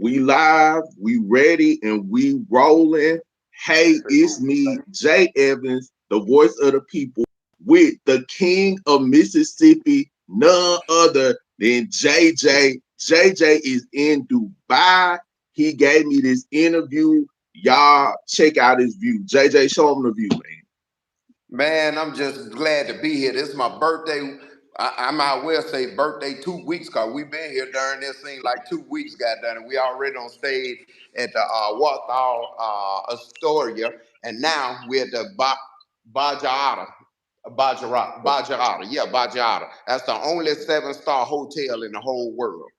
We live, we ready, and we rolling. Hey, it's me, Jay Evans, the voice of the people, with the king of Mississippi, none other than JJ. JJ is in Dubai. He gave me this interview. Y'all check out his view. JJ, show him the view, man. Man, I'm just glad to be here. This is my birthday. I might well say birthday 2 weeks because we've been here during this thing like 2 weeks got done. And we already on stage at the Walthall Astoria. And now we're at the Bajara. Bajara. Yeah, Bajara. That's the only 7-star hotel in the whole world.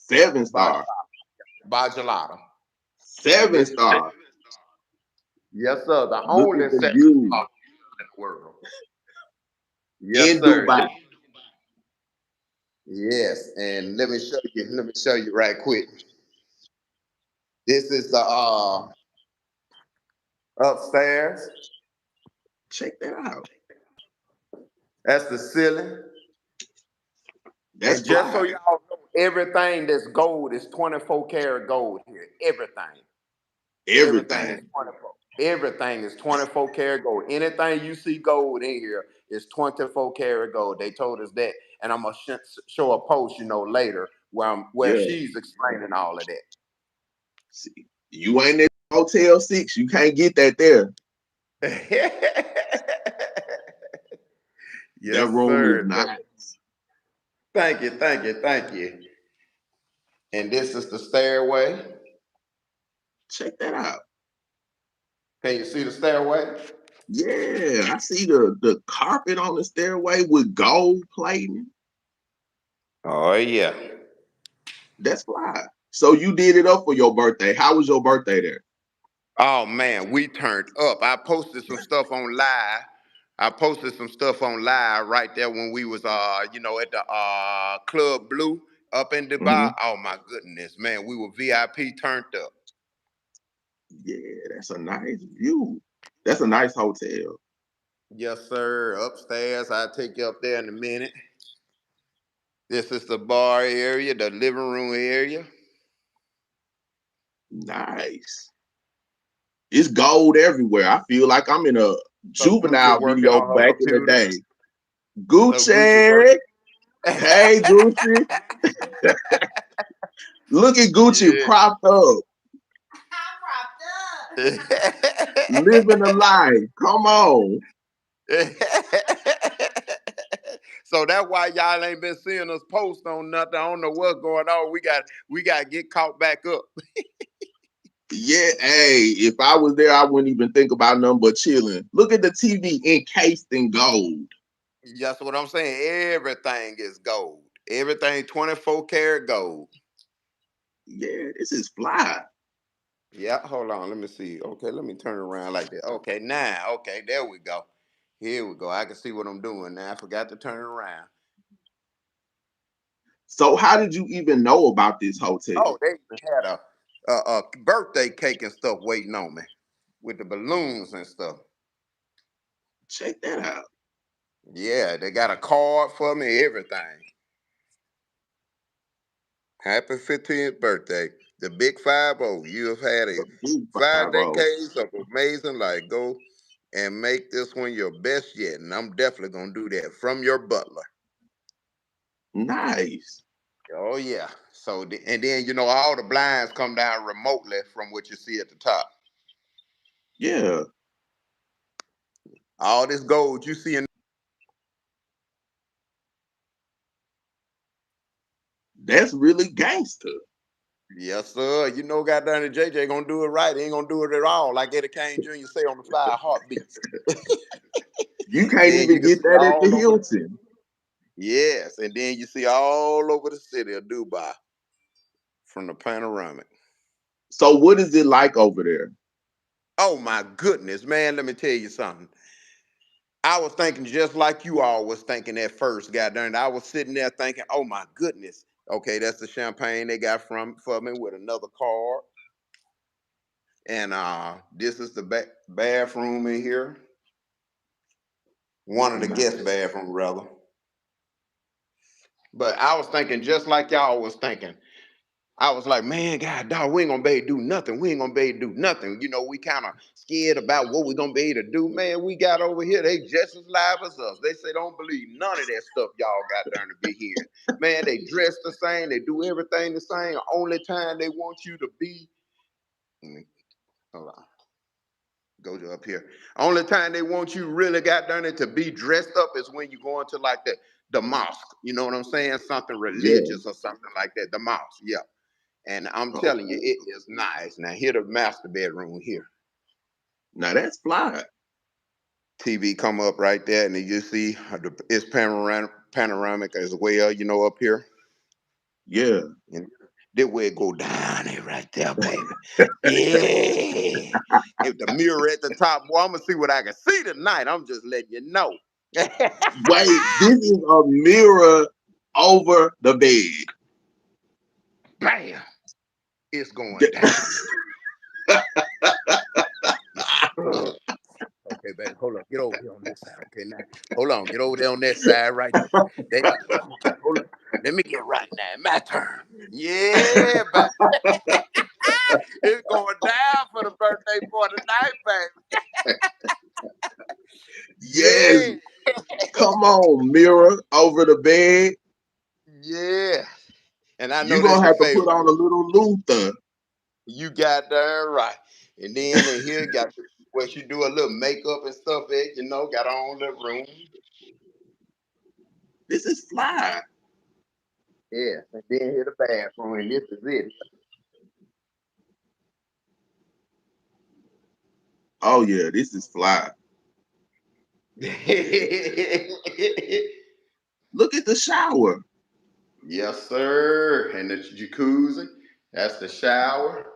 7-star. Bajara. 7-star. Yes, sir. The Look only at the 7-star view. in the world. Yes, In sir. Dubai. Yes, and let me show you. Let me show you right quick. This is the upstairs. Check that out. That's the ceiling. That's And just so fly. y'all know, everything that's gold is 24 karat gold here. Everything. Everything is 24. Everything is 24 karat gold. Anything you see gold in here is 24 karat gold. They told us that, and I'm gonna show a post, later where she's explaining all of that. See, you ain't in Hotel 6. You can't get that there. Yes, that room sir. is nice. Thank you, thank you, thank you. And this is the stairway. Check that out. Can you see the stairway? Yeah, I see the carpet on the stairway with gold plating. Oh, yeah. That's fly. So you did it up for your birthday. How was your birthday there? Oh, man, we turned up. I posted some stuff on live. Right there when we was at the Club Blue up in Dubai. Mm-hmm. Oh my goodness, man, we were VIP turned up. Yeah, that's a nice view. That's a nice hotel. Yes, sir. Upstairs, I'll take you up there in a minute. This is the bar area, the living room area. Nice. It's gold everywhere. I feel like I'm in a juvenile Sogucci working video on her back in the computer. day. Gucci. Hey, Gucci. Look at Gucci propped up. Living a life. Come on. So that's why y'all ain't been seeing us post on nothing. I don't know what's going on. We got to get caught back up. Yeah, hey, if I was there, I wouldn't even think about nothing but chilling. Look at the TV encased in gold. That's what I'm saying. Everything is gold. Everything 24 karat gold. Yeah, this is fly. Yeah, hold on. Let me see. Okay, let me turn around like that. Okay, now, okay, there we go. Here we go. I can see what I'm doing now. I forgot to turn around. So how did you even know about this hotel? Oh, they even had a birthday cake and stuff waiting on me with the balloons and stuff. Check that out. Yeah, they got a card for me, everything. Happy 15th birthday. The big 5-0. You have had a 5 decades of amazing life. Go and make this one your best yet. And I'm definitely going to do that from your butler. Nice. Oh, yeah. So, and then, all the blinds come down remotely from what you see at the top. Yeah. All this gold you see in. That's really gangster. Yes, sir. Goddamn it, JJ gonna do it right. He ain't gonna do it at all. Like Eddie Kane Jr. say on the 5 heartbeats. You can't even get that at the Hilton. Yes, and then you see all over the city of Dubai from the panoramic. So what is it like over there? Oh my goodness, man, let me tell you something. I was thinking just like you all was thinking at first, goddamn. I was sitting there thinking, oh my goodness. Okay, that's the champagne they got for me with another card. And this is the bathroom in here. One of the guest bathroom, rather. But I was thinking just like y'all was thinking. I was like, man, God, dog, we ain't gonna be able to do nothing. We ain't gonna be able to do nothing. You know, we kind of scared about what we gonna be able to do. Man, we got over here. They just as live as us. They say don't believe none of that stuff y'all got there to be here. Man, they dress the same. They do everything the same. Only time they want you to be, hold on, go to up here. Only time they want you really got done it to be dressed up is when you go into like the mosque. You know what I'm saying? Something Yeah. religious or something like that. The mosque, yeah. And I'm telling you, Okay. it is nice. Now, here the master bedroom here. Now that's fly. TV come up right there, and you see it's panoramic as well, you know, up here. Yeah. And that way it go down there right there, baby. Yeah. If the mirror at the top, boy, I'm going to see what I can see tonight. I'm just letting you know. Wait, this is a mirror over the bed. Bam. It's going down. Okay, baby, hold on. Get over here on this side. Okay, now, hold on. Get over there on that side right there. Okay, hold on. Let me get right now. My turn. Yeah, baby. It's going down for the birthday for tonight, baby. Yes. Yeah, Come on, mirror over the bed. yeah. And I You know that's gonna your have to favorite. put on a little Luther. You got that right. And then in here, got where she do a little makeup and stuff at, you know, got her own little room. This is fly. Yeah, and then here the bathroom, and this is it. Oh yeah, this is fly. Look at the shower. Yes, sir. And the jacuzzi. That's the shower.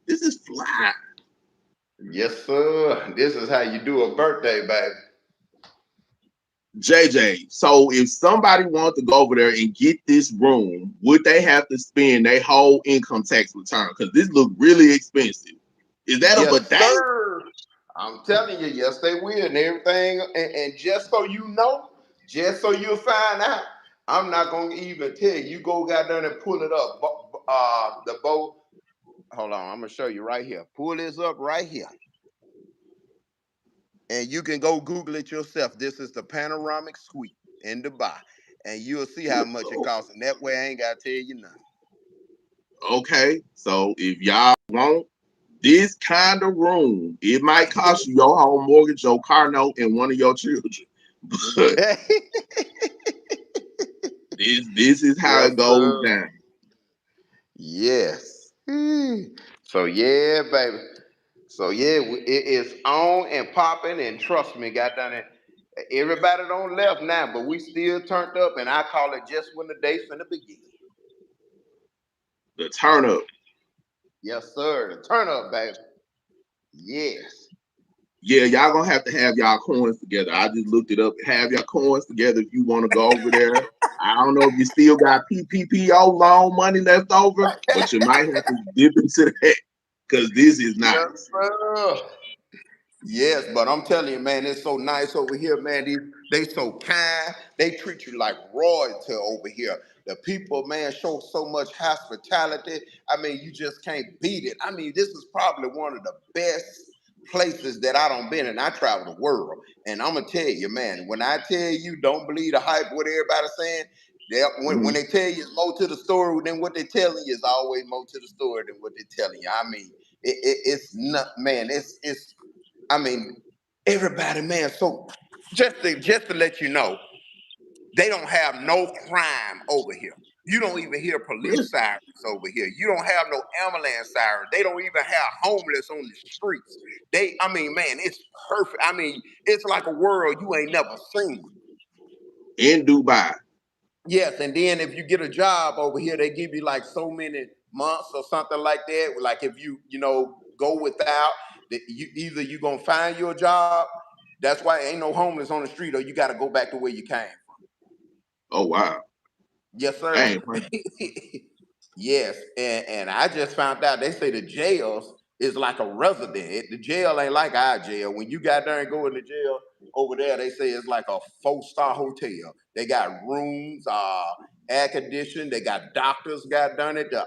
This is fly. Yes, sir. This is how you do a birthday, baby. JJ, so if somebody wanted to go over there and get this room, would they have to spend their whole income tax return? Because this look really expensive. Is that a Yes, bidet? sir. I'm telling you, yes, they will. And everything. And just so you know, just so you'll find out, I'm not going to even tell you. You go got down and pull it up. The boat. Hold on. I'm going to show you right here. Pull this up right here. And you can go Google it yourself. This is the panoramic suite in Dubai. And you'll see how much it costs. And that way I ain't got to tell you nothing. Okay, so if y'all want this kind of room, it might cost you your home mortgage, your car note, and one of your children. But this is how Yes, it goes sir. down. Yes. So yeah, baby. So yeah, it is on and popping, and trust me, got done it. Everybody don't left now, but we still turned up, and I call it just when the day finna begin. The turn up. Yes, sir. The turn up, baby. Yes. Yeah, y'all gonna have to have y'all coins together. I just looked it up. Have your coins together if you want to go over there. I don't know if you still got PPPO loan money left over, but you might have to dip into that because this is Yes, nice. sir. Yes, but I'm telling you, man, it's so nice over here, man. They so kind. They treat you like royalty over here. The people, man, show so much hospitality. I mean, you just can't beat it. I mean, this is probably one of the best places that I don't been in. I travel the world, and I'm gonna tell you, man. When I tell you, don't believe the hype. What everybody's saying. When Mhm. they tell you it's more to the story than what they're telling you, is always more to the story than what they're telling you. I mean, it's not, man. It's I mean, everybody, man. So just to let you know, they don't have no crime over here. You don't even hear Really? police sirens over here. You don't have no ambulance sirens. They don't even have homeless on the streets. I mean, man, it's perfect. I mean, it's like a world you ain't never seen. In Dubai. Yes, and then if you get a job over here, they give you like so many months or something like that. Like if you go without, you either you gonna find your job. That's why ain't no homeless on the street, or you got to go back to where you came from. Oh wow. Yes, I sir. ain't playing. Yes, and I just found out they say the jails is like a resident. The jail ain't like our jail. When you got there and go in the jail over there, they say it's like a 4-star hotel. They got rooms. air conditioning. They got doctors got done it to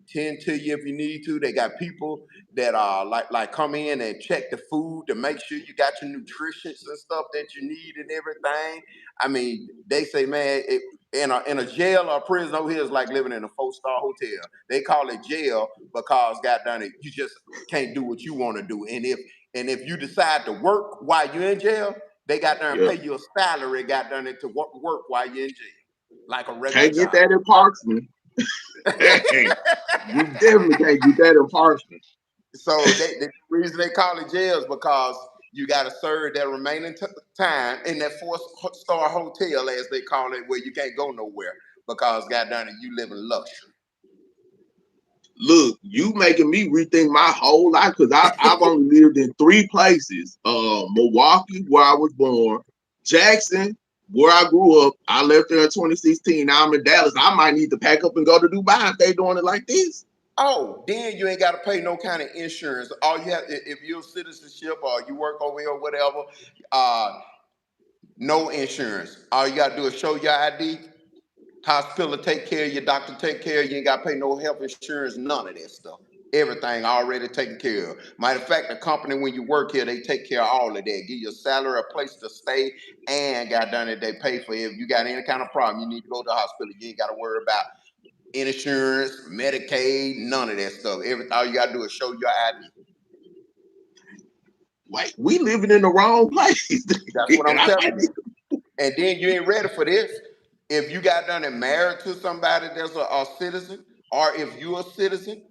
tend to you if you need to. They got people that like come in and check the food to make sure you got your nutritions and stuff that you need and everything. I mean, they say, man, in a jail or a prison over here is like living in a 4-star hotel. They call it jail because God done it, you just can't do what you want to do. And if you decide to work while you're in jail, they got done Yeah. pay you a salary, got done it to work while you're in jail, like a regular Can't get job. that in Parchment. Hey, you definitely can't get that in Parchment. So the reason they call it jail is because you got to serve that remaining time in that 4-star hotel, as they call it, where you can't go nowhere because God done it, you live in luxury. Look, you making me rethink my whole life because I've only lived in 3 places. Milwaukee, where I was born, Jackson, where I grew up. I left there in 2016. Now I'm in Dallas. I might need to pack up and go to Dubai if they doing it like this. Oh, then you ain't got to pay no kind of insurance. All you have, if you're citizenship or you work over here or whatever, uh, no insurance. All you got to do is show your ID. Hospital take care of you, doctor take care of you. You ain't got to pay no health insurance, none of that stuff. Everything already taken care of. Matter of fact, the company when you work here, they take care of all of that. Give you a salary, a place to stay, and got done it. They pay for it. If you got any kind of problem, you need to go to the hospital. You ain't got to worry about insurance, Medicaid, none of that stuff. All you got to do is show your ID. Wait, we living in the wrong place. That's what I'm telling you. And then you ain't ready for this. If you got done and married to somebody that's a citizen, or if you're a citizen,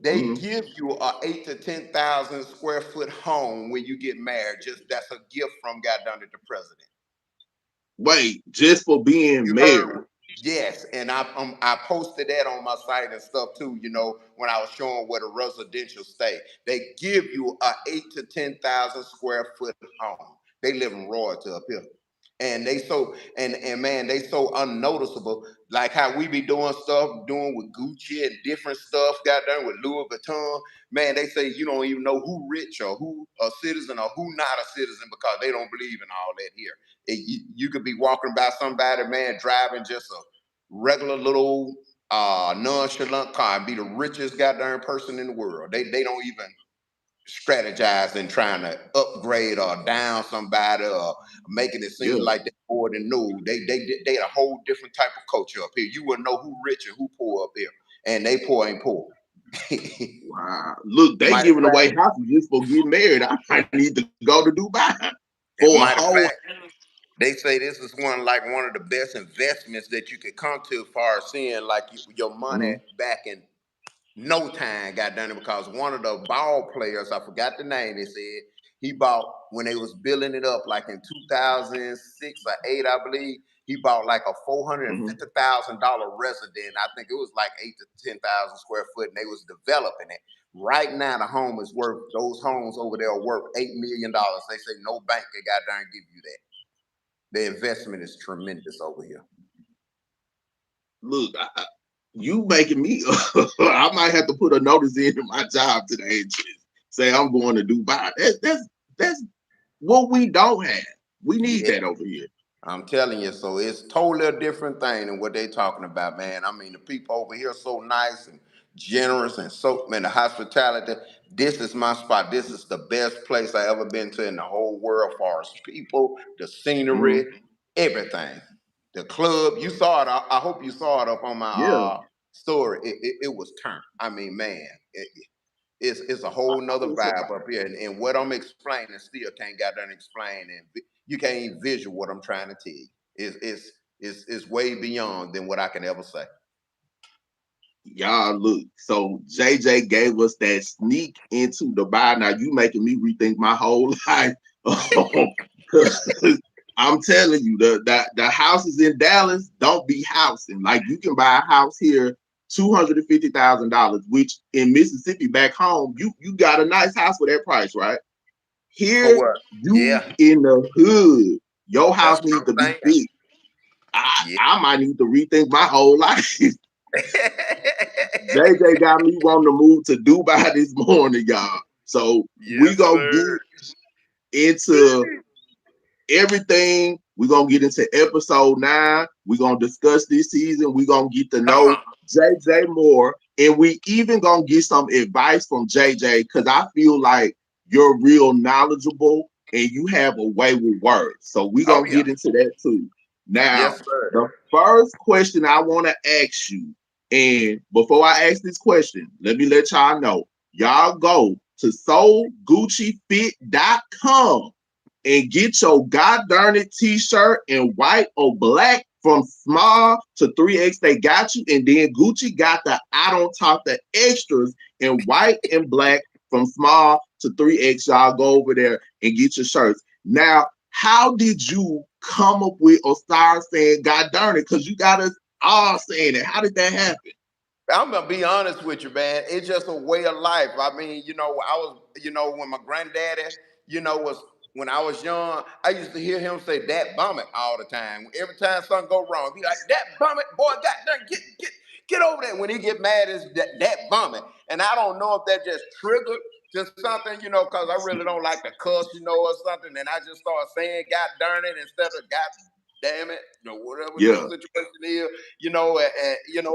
they Mhm. give you a 8 to 10,000 square foot home when you get married. Just that's a gift from God done to the president. Wait, just for being You married. heard? Yes, and I posted that on my site and stuff too. You know, when I was showing what a residential state, they give you a 8 to 10,000 square foot home. They live in royalty up here, and they so and man, they so unnoticeable. Like how we be doing stuff, doing with Gucci and different stuff. Got done with Louis Vuitton. Man, they say you don't even know who rich or who a citizen or who not a citizen because they don't believe in all that here. You could be walking by somebody, man, driving just a regular little nonchalant car and be the richest goddamn person in the world. They don't even strategize in trying to upgrade or down somebody or making it seem Yeah. like they're more than new. They a whole different type of culture up here. You wouldn't know who rich and who poor up here, and they poor ain't poor. Wow. Look, they Matter of giving away fact, houses just for getting married. I need to go to Dubai for a matter of whole. fact, they say this is one of the best investments that you could come to as far as seeing like your money Mhm. back in no time got done it because one of the ball players, I forgot the name, they said he bought when they was building it up like in 2006 or 8, I believe. He bought like a Mhm. $450,000 resident. I think it was like 8 to 10,000 square foot, and they was developing it. Right now, the home is worth those homes over there are worth $8 million. They say no bank can goddamn give you that. The investment is tremendous over here. Look, you making me. I might have to put a notice in my job today and just say I'm going to Dubai. That's what we don't have. We need Yeah. that over here. I'm telling you, so it's totally a different thing than what they talking about, man. I mean, the people over here are so nice and generous and so, man, the hospitality. This is my spot. This is the best place I ever been to in the whole world, far as people, the Mhm. scenery, everything. The club, you saw it. I hope you saw it up on my Yeah, story. It was turned. I mean, man, it's a whole nother it's vibe up here, and what I'm explaining still can't got done explain, and you can't even visual what I'm trying to tell you. It's way beyond than what I can ever say. y'all look. So JJ gave us that sneak into Dubai. Now you making me rethink my whole life. I'm telling you, the houses in Dallas don't be housing. Like you can buy a house here, $250,000, which in Mississippi back home, you got a nice house for that price, right? For Here, what? you Yeah, in the hood, your that's house needs what to I'm be saying. big. I, Yeah. I might need to rethink my whole life. JJ got me wanting to move to Dubai this morning, y'all. So we Yes, gonna sir. get into everything We're going to get into episode 9. We're going to discuss this season. We're going to get to know JJ more. And we even going to get some advice from JJ because I feel like you're real knowledgeable and you have a way with words. So we're Oh going to yeah. get into that too. Now, Yes, sir. the first question I want to ask you, and before I ask this question, let me let y'all know, y'all go to SoGucciFit.com and get your god darn it t-shirt in white or black from small to 3X. They got you. And then Gucci got the I don't talk the extras in white and black from small to 3X. Y'all go over there and get your shirts. Now, how did you come up with or start saying god darn it? Because you got us all saying it. How did that happen? I'm gonna be honest with you, man. It's just a way of life. I mean, I was, when my granddaddy, was when I was young, I used to hear him say "that vomit" all the time. Every time something go wrong, he like "that vomit, boy, goddamn, get over there." When he get mad, it's that vomit. And I don't know if that just triggered just something, because I really don't like to cuss, or something. And I just started saying "god darn it" instead of "god damn it," whatever the Yeah. situation is.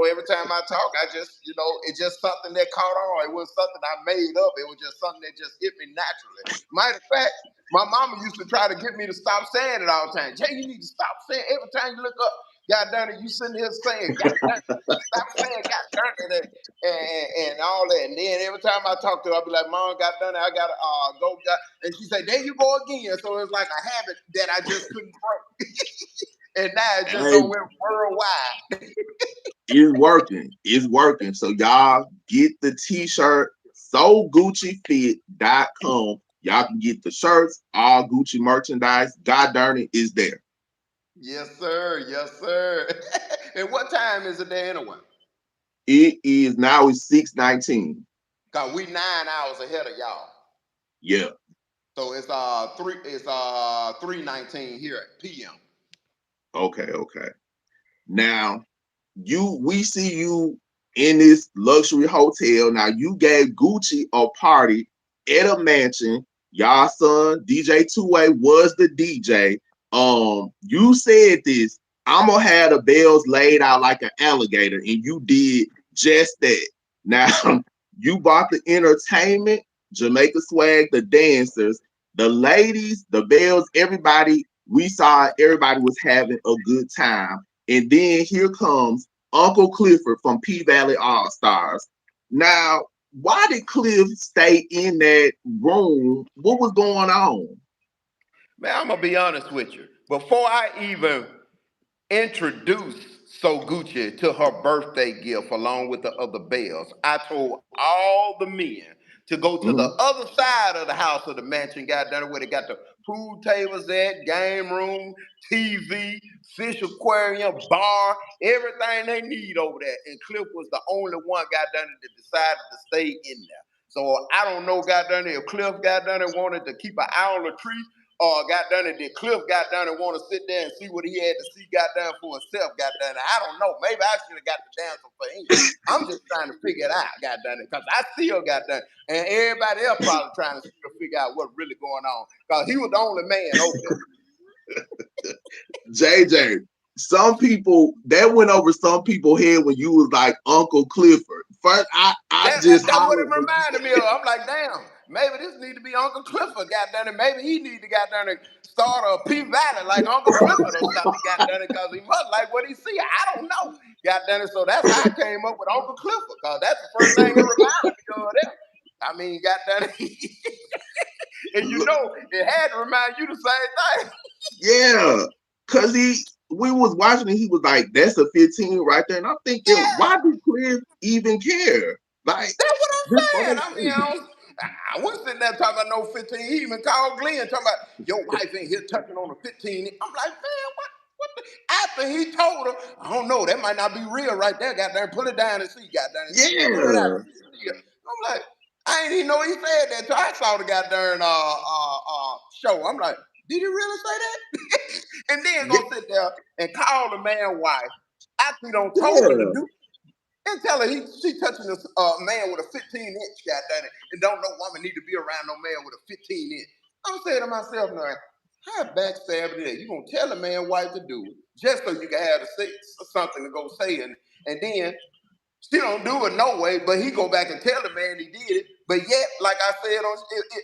Every time I talk, I just, it's just something that caught on. It was something I made up. It was just something that just hit me naturally. Matter of fact, my mama used to try to get me to stop saying it all the time. Jay, you need to stop saying it. Every time you look up, God darn it, you sitting here saying, God darn it, stop saying, God darn it, and all that. And then every time I talk to her, I'll be like, Mom, God darn it, I gotta go. And she say, there you go again. So it's like a habit that I just couldn't break. And now it just Hey, don't went worldwide. it's working. It's working. So y'all get the t-shirt, SoGucciFit.com. Y'all can get the shirts, all Gucci merchandise. God darn it, is there. Yes, sir. Yes, sir. And what time is it there anyway? It is now it's 6:19. Cause we 9 hours ahead of y'all. Yeah. So it's 3:19 here at PM. Okay. Now we see you in this luxury hotel. Now you gave Gucci a party at a mansion. Y'all son, DJ 2A was the DJ. You said this, I'm gonna have the bells laid out like an alligator, and you did just that. Now you bought the entertainment, Jamaica swag, the dancers, the ladies, the bells, everybody. We saw everybody was having a good time. And then here comes Uncle Clifford from P Valley All Stars. Now, why did Cliff stay in that room? What was going on? Man, I'm gonna be honest with you. Before I even introduced Sogucci to her birthday gift along with the other bells, I told all the men to go to the Mm-hmm. other side of the house of the mansion, got done where they got the pool tables at, game room, TV, fish aquarium, bar, everything they need over there. And Cliff was the only one got done that decided to stay in there. So I don't know, got done if Cliff got done and wanted to keep an eye on Latrice, or got done and did Cliff got done and want to sit there and see what he had to see got done for himself got done. I don't know. Maybe I should have got the dance for him. I'm just trying to figure it out, got done it, because I still got done. And everybody else probably trying to still figure out what's really going on. Because he was the only man over there. JJ, some people that went over some people's head when you was like Uncle Clifford. First, I just That's what it hollered when reminded me of. I'm like, damn, maybe this need to be Uncle Clifford got done it. Maybe he need to got done it start a P Valley like Uncle Clifford or something got done it, because he must like what he see. I don't know. Got done it. So that's how I came up with Uncle Clifford, because that's the first thing it reminded me of them. I mean, got done it. And it had to remind you the same thing. yeah, cause we was watching and he was like, "That's a 15 right there," and I'm thinking, Yeah. why did Cliff even care? Like, That's what I'm this saying. whole I mean, thing. I wasn't sitting there talking about no 15. He even called Glenn talking about your wife ain't here touching on a 15. I'm like, man, what? After he told her, I don't know, that might not be real right there. Goddamn, put it down and see. Goddamn, pull it out Yeah, and see. I'm like, I ain't even know he said that till I saw the goddamn show. I'm like, did he really say that? And then yeah, go sit there and call the man wife after he don't told her to yeah. do, and tell her she touching a man with a 15-inch, goddamn it, and don't know woman need to be around no man with a 15-inch. I'm saying to myself now, How backstabbing that? You gonna tell a man wife to do it just so you can have something to go say, and then she don't do it no way, but he go back and tell the man he did it. But yet, like I said,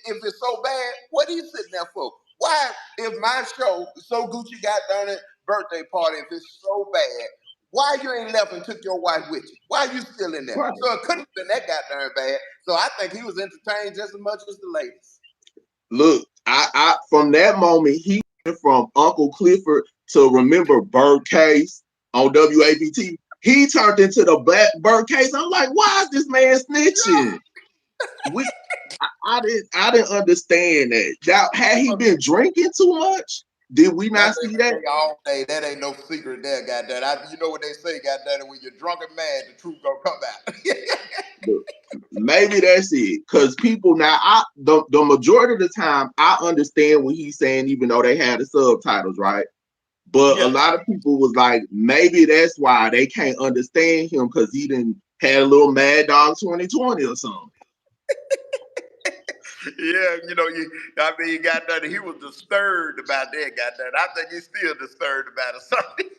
if it's so bad, what are you sitting there for? Why, if my show, Sogucci got done at birthday party, if it's so bad, why you ain't left and took your wife with you? Why you still in there? Right. So it couldn't have been that goddamn bad. So I think he was entertained just as much as the ladies. Look, I from that moment he went from Uncle Clifford to remember Bird Case on WABT. He turned into the Black Bird Case. I'm like, why is this man snitching? We, I didn't understand that. Now, had he been drinking too much? Did we not That's see every that? day, all day. That ain't no secret there, goddamn. You know what they say, goddamn. When you're drunk and mad, the truth gonna come out. Look, maybe that's it. Because people now, the majority of the time, I understand what he's saying, even though they had the subtitles, right? But a Yeah. lot of people was like, maybe that's why they can't understand him because he didn't had a little Mad Dog 2020 or something. Yeah, I mean, he got that. He was disturbed about that, got that. I think he's still disturbed about it, something.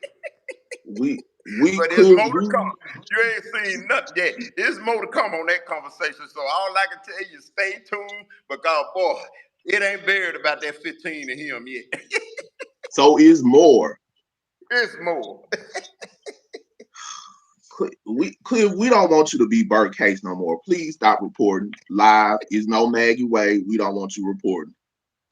We But there's could more to come. You ain't seen nothing yet. There's more to come on that conversation. So all I can tell you, stay tuned because, boy, it ain't buried about that 15 of him yet. so is more. It's more. We don't want you to be Burt Case no more. Please stop reporting. Live is no Maggie Way. We don't want you reporting.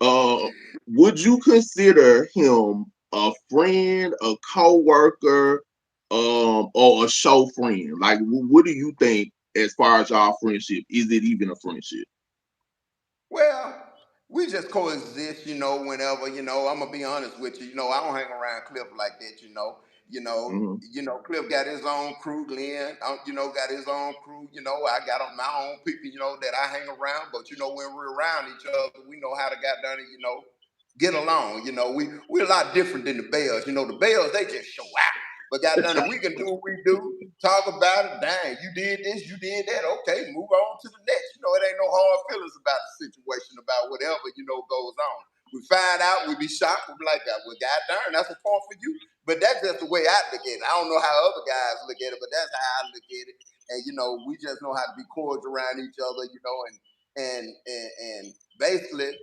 Would you consider him a friend, a co-worker, or a show friend? Like, what do you think as far as y'all friendship? Is it even a friendship? Well, we just coexist, whenever, I'm gonna be honest with you. I don't hang around Cliff like that. Mm-hmm. Cliff got his own crew, Glenn, got his own crew, I got my own people, that I hang around, but when we're around each other, we know how to get done and, get along. We're a lot different than the Bells. The Bells, they just show out. But goddamn it, we can do what we do, talk about it. Dang, you did this, you did that. Okay, move on to the next. It ain't no hard feelings about the situation, about whatever, goes on. We find out, we be shocked, we be like, well, god darn, that's a point for you. But that's just the way I look at it. I don't know how other guys look at it, but that's how I look at it. And we just know how to be cordial around each other, and basically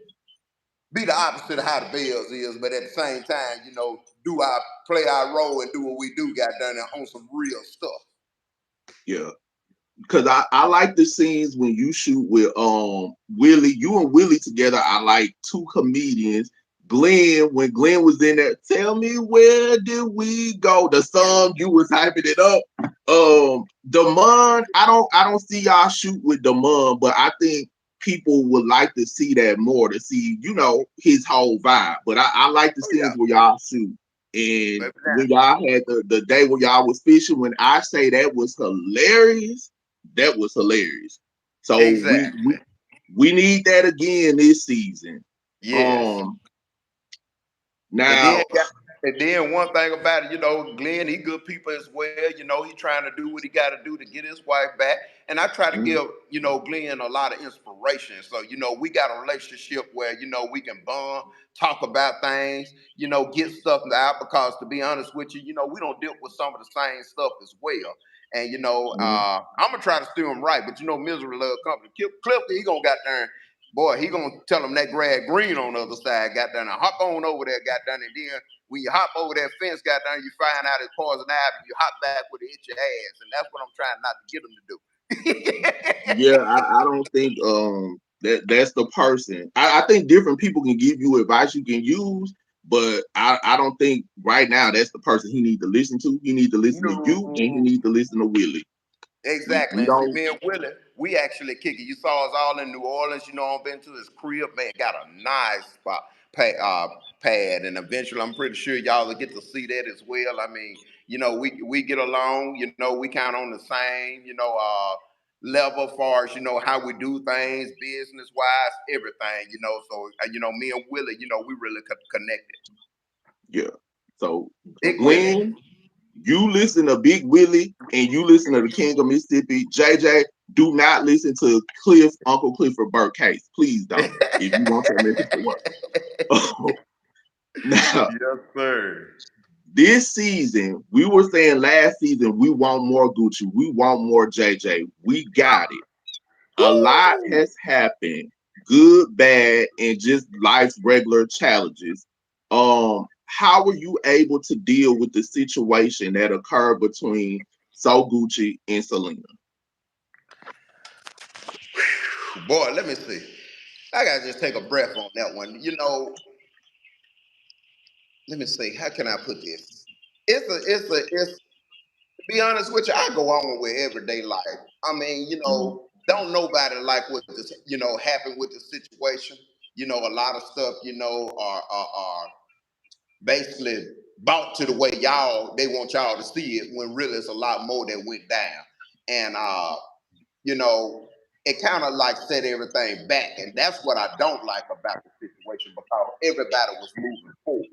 be the opposite of how the Bells is, but at the same time, play our role and do what we do, got done on some real stuff. Yeah. Because I like the scenes when you shoot with Willie, you and Willie together. I like two comedians. Glenn, when Glenn was in there, tell me where did we go? The song you was hyping it up. Damon, I don't see y'all shoot with Damon, but I think people would like to see that more to see, his whole vibe. But I like the scenes where y'all shoot. And when y'all had the day when y'all was fishing, when I say that was hilarious, that was hilarious. So Exactly. we need that again this season. Yes. Now And then one thing about it, Glenn, he good people as well. He trying to do what he got to do to get his wife back. And I try to give, Glenn a lot of inspiration. So, we got a relationship where, we can bond, talk about things, get stuff out because to be honest with you, we don't deal with some of the same stuff as well. And, I'm going to try to steer him right. But, misery love company. Cliff, he going to got there. Boy, he going to tell him that grass green on the other side, got down and hop on over there, got down, and then when you hop over that fence, got down, you find out it's poison ivy, and you hop back with it, hit your ass, and that's what I'm trying not to get him to do. yeah, I don't think that's the person. I think different people can give you advice you can use, but I don't think right now that's the person he need to listen to. He need to listen to you, and he need to listen to Willie. Exactly. We And see, don't. me and Willie, we actually kick it. You saw us all in New Orleans. I've been to his crib, man. Got a nice pad, and eventually, I'm pretty sure y'all will get to see that as well. I mean, we get along. We kind of on the same, level as far as how we do things, business wise, everything. So me and Willie, we really connected. Yeah. So Big Willie. Glenn, you listen to Big Willie and you listen to the King of Mississippi. JJ, do not listen to Uncle Clifford Burke Case. Please don't. If you want your message to work. Now, Yes, sir. this season, we were saying last season, we want more Gucci, we want more JJ. We got it. A lot Woo! has happened, good, bad, and just life's regular challenges. How were you able to deal with the situation that occurred between Sogucci and Selena? Boy, let me see. I gotta just take a breath on that one. Let me see. How can I put this? It's to be honest with you, I go on with everyday life. I mean, Mhm. don't nobody like what this, happened with the situation. A lot of stuff, are basically bought to the way they want y'all to see it when really it's a lot more that went down. And you know, it kind of like set everything back. And that's what I don't like about the situation because everybody was moving forward.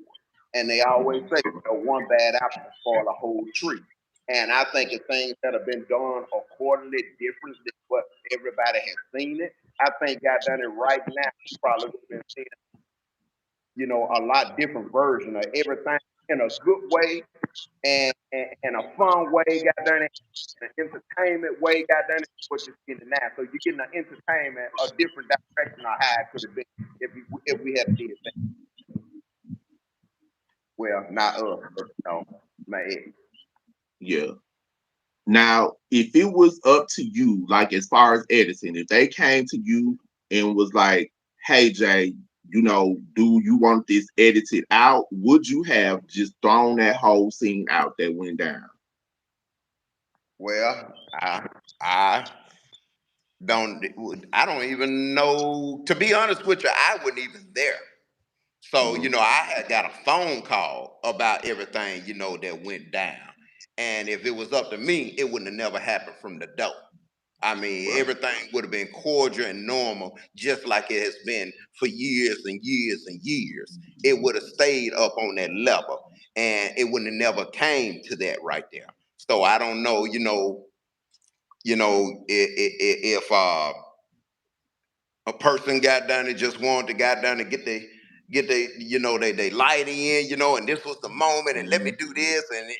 And they always say, one bad apple spoil a whole tree. And I think if things that have been done accordingly different than what everybody has seen it, I think got done it right now, probably would have been seeing, a lot different version of everything in a good way and a fun way, got done it, an entertainment way, got done it, what you're getting now. So you're getting an entertainment, a different direction of how it could have been if we had did things. Well, not us, but my ex. Yeah. Now, if it was up to you, like as far as editing, if they came to you and was like, "Hey Jay, do you want this edited out?" Would you have just thrown that whole scene out that went down? Well, I don't I don't even know. To be honest with you, I wasn't even there. So, Mhm. I had got a phone call about everything, that went down. And if it was up to me, it wouldn't have never happened from the dope. I mean, Right. everything would have been cordial and normal, just like it has been for years and years and years. It would have stayed up on that level, and it wouldn't have never came to that right there. So I don't know, if a person got done and just wanted to got done and get they they light in, and this was the moment, and let me Mhm. do this and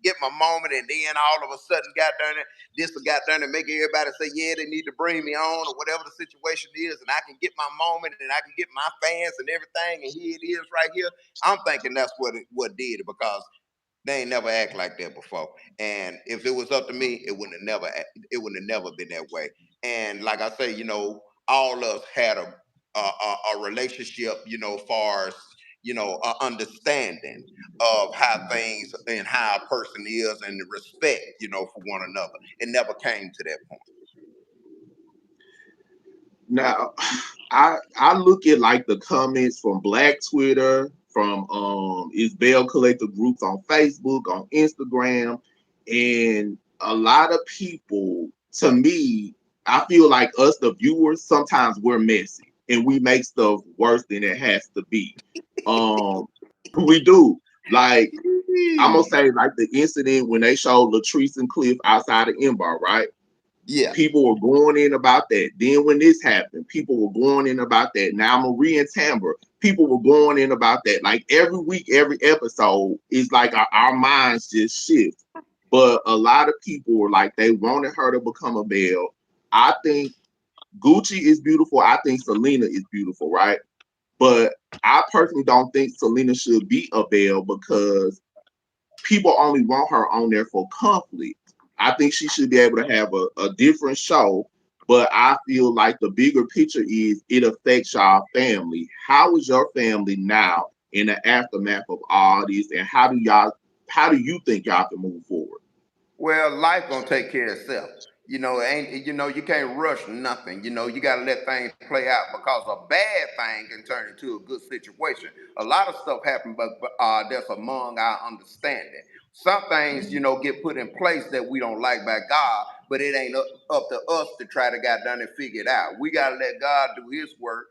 get my moment, and then all of a sudden got done it, this got done and make everybody say, yeah, they need to bring me on or whatever the situation is, and I can get my moment and I can get my fans and everything, and here it is right here. I'm thinking that's what did it because they ain't never act like that before. And if it was up to me, it wouldn't have never been that way. And like I say, all of us had a relationship, far as a understanding of how things and how a person is and the respect, for one another. It never came to that point. Now, I look at like the comments from Black Twitter, from is Belle Collective groups on Facebook, on Instagram, and a lot of people. To me, I feel like us, the viewers, sometimes we're messy and we make stuff worse than it has to be. Um, we do. Like I'm gonna say, like the incident when they showed Latrice and Cliff outside of Embar, right? Yeah. People were going in about that. Then when this happened, people were going in about that. Now Marie and Tamber, people were going in about that. Like every week, every episode is like our minds just shift. But a lot of people were like they wanted her to become a Belle. I think Gucci is beautiful. I think Selena is beautiful, right? But I personally don't think Selena should be a Belle because people only want her on there for conflict. I think she should be able to have a different show, but I feel like the bigger picture is it affects y'all family. How is your family now in the aftermath of all this, and how do you think y'all can move forward? Well, life gonna take care of itself. It ain't you can't rush nothing. You gotta let things play out because a bad thing can turn into a good situation. A lot of stuff happen, but that's among our understanding. Some things, get put in place that we don't like by God, but it ain't up to us to try to get done and figure it out. We gotta let God do his work.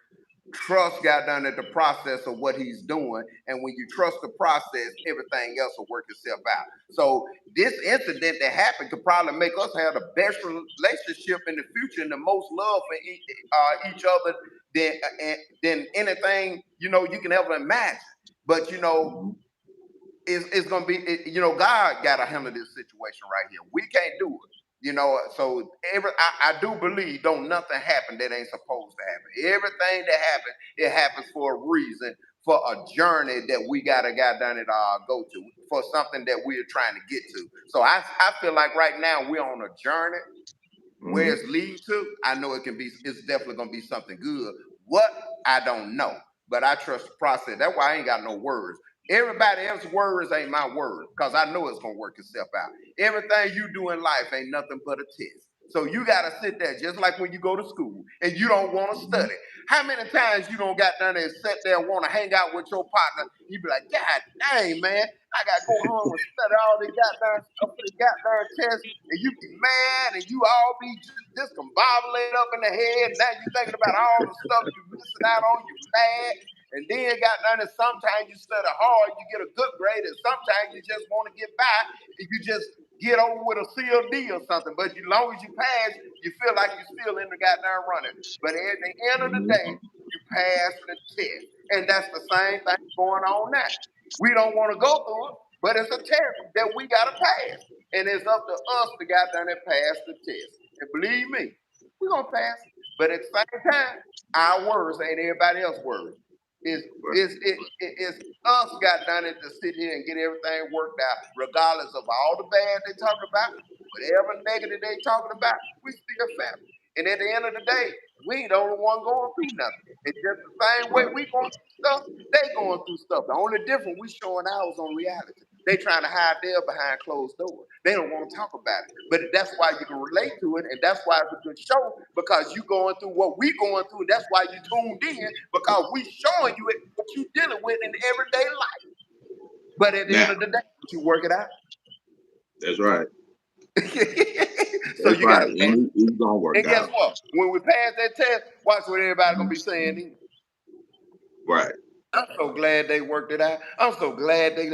Trust got done at the process of what he's doing. And when you trust the process, everything else will work itself out. So this incident that happened could probably make us have the best relationship in the future and the most love for each other than anything, you can ever imagine. But you know, Mhm. it's gonna be, God got to handle this situation right here. We can't do it. So I do believe don't nothing happen that ain't supposed to happen. Everything that happens, it happens for a reason, for a journey that we gotta got done it go to, for something that we're trying to get to. So I feel like right now we're on a journey. Where Mhm. it's leading to, I know it's definitely gonna be something good. What, I don't know. But I trust the process. That's why I ain't got no words. Everybody else's words ain't my words, because I know it's gonna work itself out. Everything you do in life ain't nothing but a test. So you gotta sit there just like when you go to school and you don't want to Mhm. study. How many times you don't got done and sit there and want to hang out with your partner? You be like, God dang, man, I gotta go home and study all the goddamn stuff for the goddamn test, and you be mad and you all be just discombobulated up in the head. Now you thinking about all the stuff you missing out on, you mad. And then got done, and sometimes you study hard, you get a good grade, and sometimes you just want to get by, and you just get over with a CLD or something. But as long as you pass, you feel like you're still in the goddamn running. But at the end of the day, Mhm. you pass the test. And that's the same thing going on now. We don't want to go through it, but it's a test that we got to pass. And it's up to us to got done and pass the test. And believe me, we're going to pass. But at the same time, our words ain't everybody else's words. It's us got done it to sit here and get everything worked out, regardless of all the bad they talking about, whatever negative they talking about, we still family. And at the end of the day, we ain't the only one going through nothing. It's just the same way Right. we going through stuff, they going through stuff. The only difference, we showing ours on reality. They trying to hide theirs behind closed doors. They don't want to talk about it. But that's why you can relate to it, and that's why it's a good show, because you going through what we going through, and that's why you tuned in, because we showing you what you dealing with in everyday life. But at the end Now, of the day, you work it out. that's right. So That's you right. gotta And pass. it's gonna work And guess out. what? When we pass that test, watch what everybody gonna be saying then. Right. I'm so glad they worked it out. I'm so glad they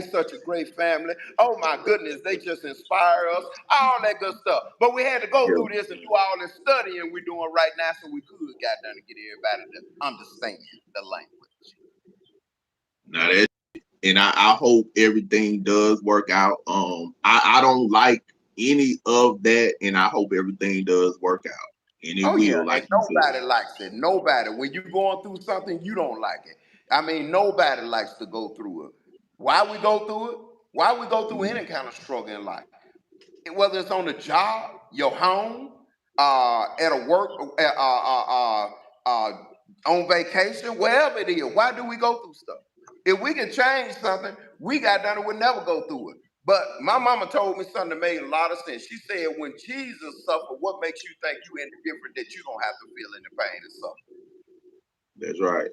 such a great family. Oh my goodness, they just inspire us. All that good stuff. But we had to go Yeah. through this and do all this studying we're doing right now so we could got done to get everybody to understand the language. Now that, and I hope everything does work out. I don't like any of that, and I hope everything does work out, and it Oh yeah, will, like and you said. nobody likes it. Nobody. When you're going through something, you don't like it. I mean, nobody likes to go through it. Why we go through it? Why we go through any kind of struggle in life? Whether it's on the job, your home, at a work, on vacation, wherever it is. Why do we go through stuff? If we can change something, we got done and would never go through it. But my mama told me something that made a lot of sense. She said, when Jesus suffered, what makes you think you indifferent that you don't have to feel any pain and suffering? That's right.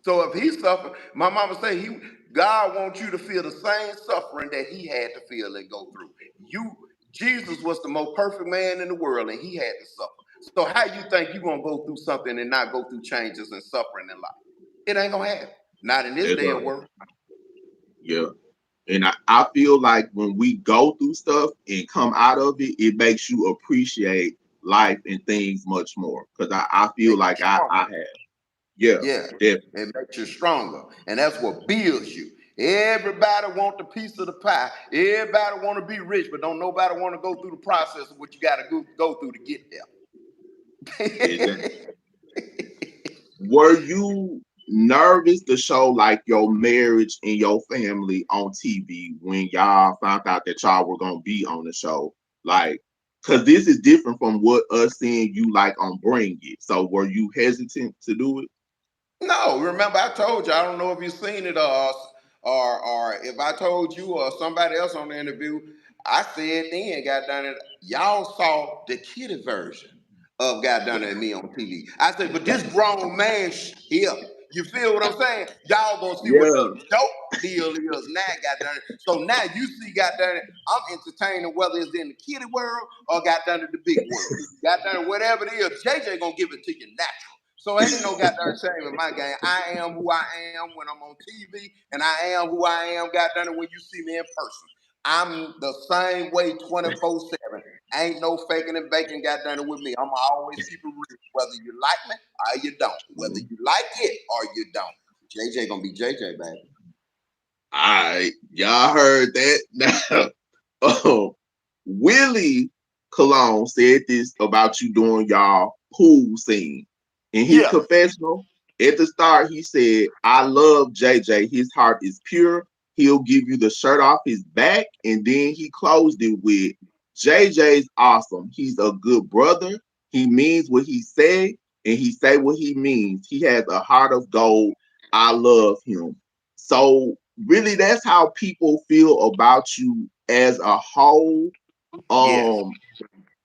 So if he suffered, my mama say God wants you to feel the same suffering that he had to feel and go through. Jesus was the most perfect man in the world, and he had to suffer. So how you think you're gonna go through something and not go through changes and suffering in life? It ain't gonna happen. Not in this That's damn right. world. Yeah. And I feel like when we go through stuff and come out of it, it makes you appreciate life and things much more. Because I feel Makes you like I stronger. have. Yeah, Yeah, definitely. it makes you stronger, and that's what builds you. Everybody want the piece of the pie. Everybody want to be rich, but don't nobody want to go through the process of what you got to go through to get Exactly. there. Were you nervous to show like your marriage and your family on TV when y'all found out that y'all were gonna be on the show? Like, cause this is different from what us seeing you like on Bring It. So were you hesitant to do it? No, remember I told you. I don't know if you seen it or if I told you or somebody else on the interview. I said then, got done it. Y'all saw the kiddie version of got done at me on TV. I said, but this grown man here, you feel what I'm saying? Y'all gonna see what the Yeah. dope deal is now. Got done it. So now you see, got done it. I'm entertaining whether it's in the kiddie world or got done in the big world. Got done it, whatever it is. JJ gonna give it to you natural. So ain't no goddamn shame in my game. I am who I am when I'm on TV, and I am who I am, goddamn it, when you see me in person. I'm the same way 24/7. Ain't no faking and baking, goddamn it, with me. I'm always keep it real, whether you like me or you don't. Whether you like it or you don't. JJ gonna be JJ, baby. Alright, y'all heard that now. Willie Colon said this about you doing y'all pool scene. In his Yeah. confessional, at the start, he said, I love JJ. His heart is pure. He'll give you the shirt off his back. And then he closed it with, JJ's awesome. He's a good brother. He means what he said, and he say what he means. He has a heart of gold. I love him. So really, that's how people feel about you as a whole. Yes. um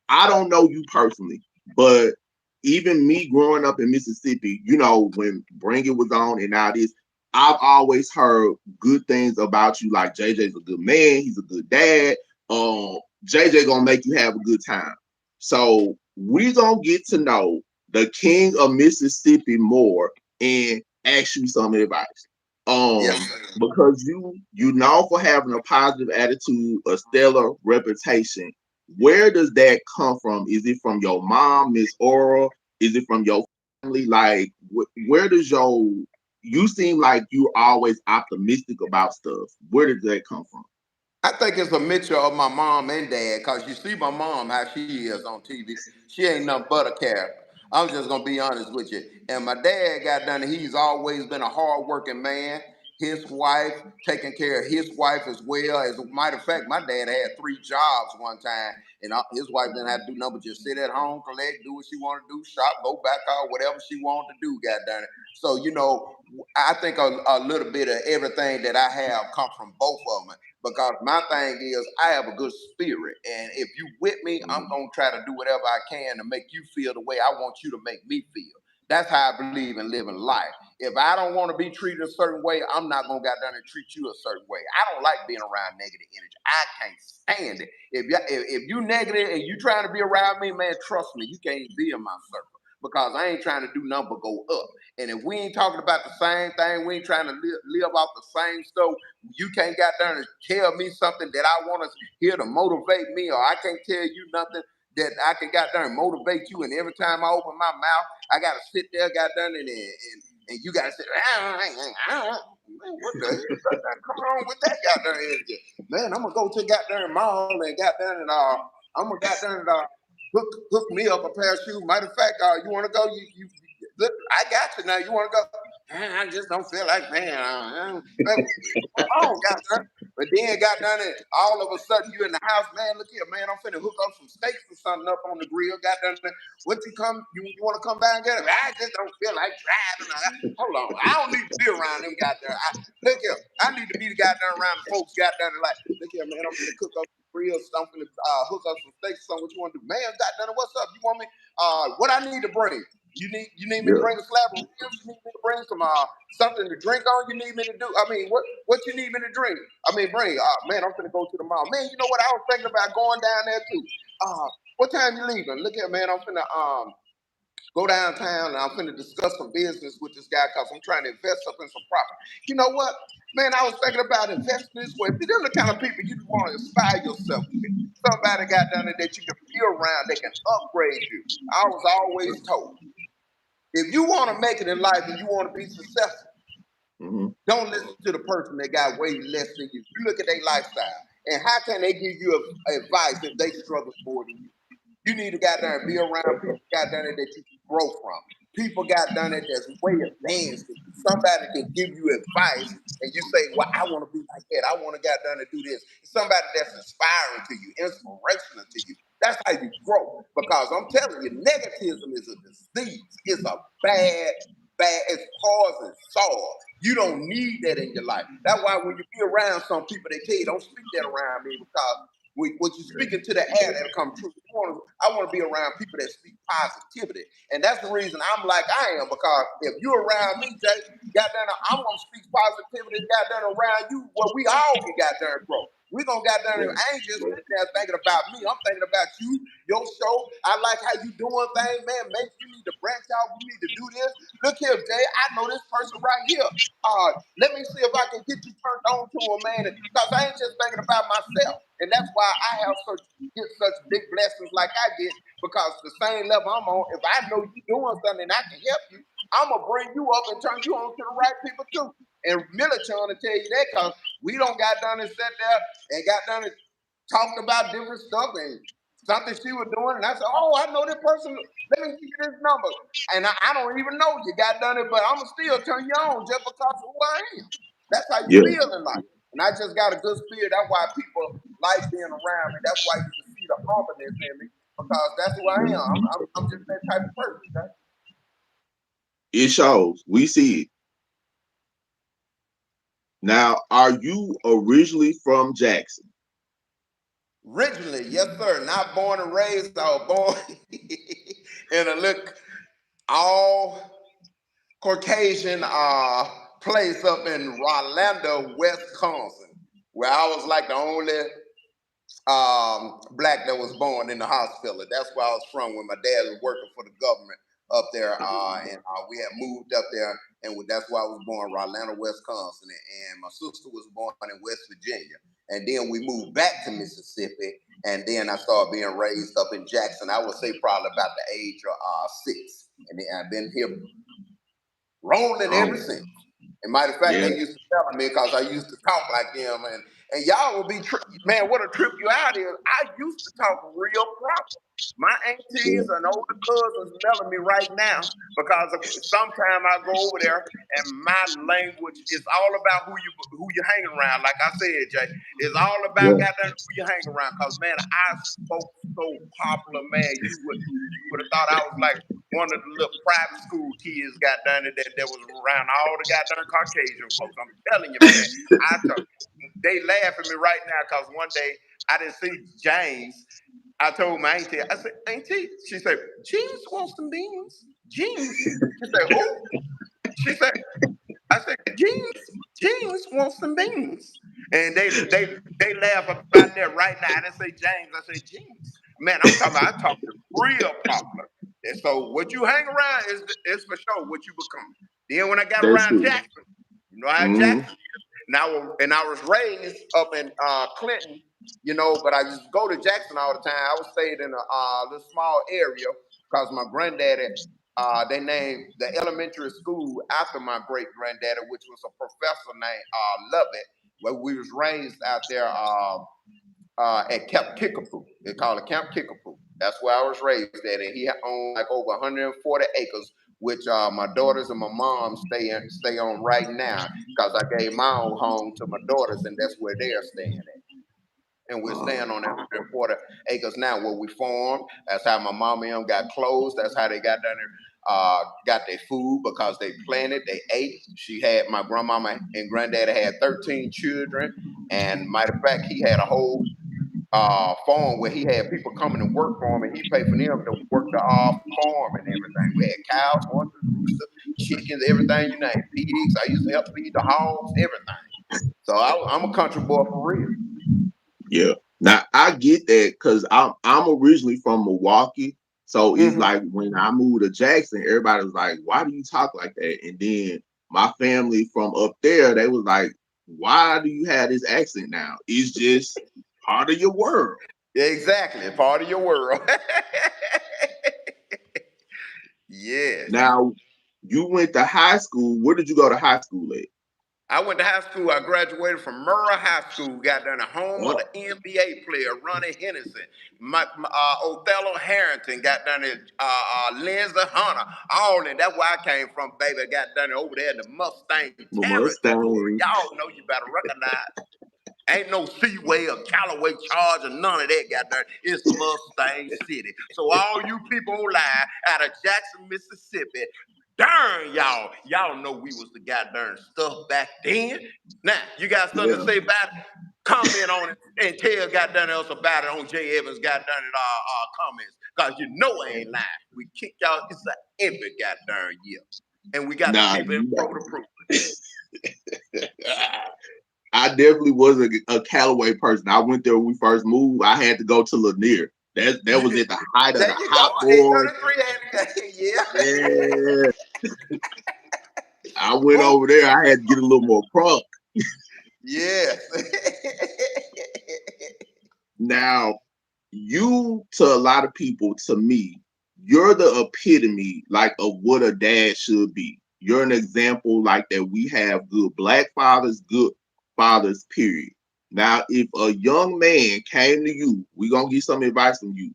I don't know you personally, but even me growing up in Mississippi, when Bring It was on and now this, I've always heard good things about you. Like JJ's a good man, he's a good dad. JJ gonna make you have a good time. So we gonna get to know the king of Mississippi more and ask you some advice. Yes, Um, sir. because you known for having a positive attitude, a stellar reputation. Where does that come from? Is it from your mom, Miss Aura? Is it from your family? Like, where does you seem like you're always optimistic about stuff? Where does that come from? I think it's a mixture of my mom and dad, cause you see my mom how she is on TV. She ain't nothing but a character. I'm just gonna be honest with you. And my dad got done. He's always been a hardworking man. His wife taking care of his wife as well. As a matter of fact, my dad had 3 jobs one time, and his wife didn't have to do nothing but just sit at home, collect, do what she wanted to do, shop, go back out, whatever she wanted to do. Got done. So I think a little bit of everything that I have come from both of them because my thing is I have a good spirit. And if you with me, I'm Mhm. gonna try to do whatever I can to make you feel the way I want you to make me feel. That's how I believe in living life. If I don't want to be treated a certain way, I'm not gonna get down and treat you a certain way. I don't like being around negative energy. I can't stand it. If you negative and you trying to be around me, man, trust me, you can't be in my circle because I ain't trying to do nothing but go up. And if we ain't talking about the same thing, we ain't trying to live off the same stuff. You can't got there and tell me something that I want to hear to motivate me, or I can't tell you nothing that I can got there and motivate you. And every time I open my mouth, I gotta sit there, got done, and you gotta say, man, what the hell got there? Come on with that goddamn energy, man. I'm gonna go to goddamn mall and got there and I'm gonna got there and hook me up a pair of shoes. Matter of fact, you want to go? You look, I got you now. You want to go? I just don't feel like man, on, got done. But then got done and all of a sudden you in the house, man, look here, man, I'm finna hook up some steaks or something up on the grill. Got done. What you want to come by and get it? I just don't feel like driving. Hold on. I don't need to be around them got there. Look here, I need to be the goddamn around the folks got there and like, look here, man, I'm finna cook up some grill, I'm finna hook up some steaks or something. What you want to do? Man, got done. What's up? You want me? What I need to bring? You need me to Yeah. bring a slab of ribs? You need me to bring some something to drink on? You need me to do? I mean, what you need me to drink? I mean, bring. Man, I'm gonna go to the mall. Man, you know what? I was thinking about going down there too. What time you leaving? Look here, man. I'm finna go downtown and I'm finna discuss some business with this guy because I'm trying to invest up in some property. You know what? Man, I was thinking about investing this way. See, them the kind of people you want to inspire yourself with. Somebody got down there that you can be around, that can upgrade you. I was always told, if you want to make it in life and you want to be successful, Mhm. don't listen to the person that got way less than you. You look at their lifestyle. And how can they give you advice if they struggle more than you? You need to got down and be around people got down there that you can grow from. People got down there that's way advanced. Somebody can give you advice and you say, well, I want to be like that. I want to got down and do this. Somebody that's inspiring to you, inspirational to you. That's how you grow. Because I'm telling you, negativism is a disease. It's a bad, it's poison soil. You don't need that in your life. That's why when you be around some people, they tell you, don't speak that around me because what you speak into the air, that'll come true. I want to be around people that speak positivity. And that's the reason I'm like I am, because if you're around me, Jay, goddamn, I'm going to speak positivity, goddamn, around you, well, we all can goddamn grow. We're going to goddamn, Yeah. I ain't just sitting there thinking about me. I'm thinking about you, your show. I like how you doing things, man. Maybe you need to branch out. You need to do this. Look here, Jay, I know this person right here. Let me see if I can get you turned on to a man, because I ain't just thinking about myself. And that's why I have get such big blessings like I get, because the same level I'm on, if I know you doing something and I can help you, I'm gonna bring you up and turn you on to the right people too. And Millie trying to tell you that because we don't got done and sat there and got done and talked about different stuff and something she was doing. And I said, oh, I know this person. Let me give you this number. And I don't even know you got done it, but I'm gonna still turn you on just because of who I am. That's how you Yeah. feel in life. And I just got a good spirit. That's why people like being around me. That's why you can see the humbleness in me because that's who I am. I'm just that type of person. Okay? It shows. We see it. Now, are you originally from Jackson? Originally, yes, sir. Not born and raised. I was born in a little all Caucasian place up in Rolando, Wisconsin, where I was like the only black that was born in the hospital. That's where I was from when my dad was working for the government up there, and we had moved up there, and that's why I was born, Rolando, Wisconsin, and my sister was born in West Virginia, and then we moved back to Mississippi, and then I started being raised up in Jackson. I would say probably about the age of 6, and then I've been here rolling ever Oh, since. And matter of fact, yeah. they used to tell me because I used to talk like them, and y'all will be man. What a trip you out is. I used to talk real proper. My Yeah. aunties and older cousins smelling me right now because sometimes I go over there and my language is all about who you hang around. Like I said, Jay, it's all about Yeah. goddamn who you hang around. Cause man, I spoke so popular, man. You would have thought I was like one of the little private school kids got done that was around all the goddamn Caucasian folks. I'm telling you, man. They laugh at me right now because one day I didn't see James. I told my auntie, I said, Auntie, she said, James wants some beans. James. She said, who? She said, I said, James wants some beans. And they laugh about that right now. I didn't say James, I said James. Man, I talk real popular. And so what you hang around is for sure what you become. Then when I got That's around true. Jackson, you know how Mm-hmm. Jackson is. And I was raised up in Clinton, but I just go to Jackson all the time. I was stayed in a little small area because my granddaddy they named the elementary school after my great granddaddy, which was a professor named Lovett, where we was raised out there at Camp Kickapoo. They call it Camp Kickapoo. That's where I was raised at, and he owned like over 140 acres, which my daughters and my mom stay on right now because I gave my own home to my daughters, and that's where they're staying at. And we're staying on that 140 acres now where we farmed. That's how my mom and them got clothes. That's how they got down there, got their food because they planted, they ate. She had my grandmama and granddaddy had 13 children. And matter of fact, he had a whole farm where he had people coming to work for him and he paid for them to work the farm and everything. We had cows, horses, roosters, chickens, everything you name, pigs. I used to help feed the hogs, everything. So I'm a country boy for real. Yeah. Now I get that because I'm originally from Milwaukee. So it's Mm-hmm. like when I moved to Jackson, everybody was like, why do you talk like that? And then my family from up there, they was like, why do you have this accent now? It's just part of your world. Exactly, part of your world. Yes. Now, you went to high school. Where did you go to high school at? I went to high school. I graduated from Moreira High School. Got down the home of Oh, the NBA player Ronnie Henderson. Othello Harrington got down there. Lindsey Hunter. All in. That's where I came from, baby. Got down there over there in the Mustang territory. Mustang. Y'all know you better recognize. Ain't no Seaway or Callaway Charge or none of that, goddamn. It's Mustang City. So all you people who lie out of Jackson, Mississippi, darn y'all. Y'all know we was the goddamn stuff back then. Now, you got something to Yeah. say about it? Comment on it and tell goddamn else about it on Jay Evans goddamn comments. Cause you know I ain't lying. We kick y'all it's every goddamn year. And we got the Nah, paper and you pro to prove know. I definitely was a Callaway person. I went there when we first moved. I had to go to Lanier. That was it. at the height of There the you hot go. boys. 833 yeah. Yeah. I went Boom. over there. I had to get a little more crunk. Yes. Now, you to a lot of people, to me, you're the epitome like of what a dad should be. You're an example like that. We have good black fathers, good fathers, period. Now, if a young man came to you, we're gonna get some advice from you.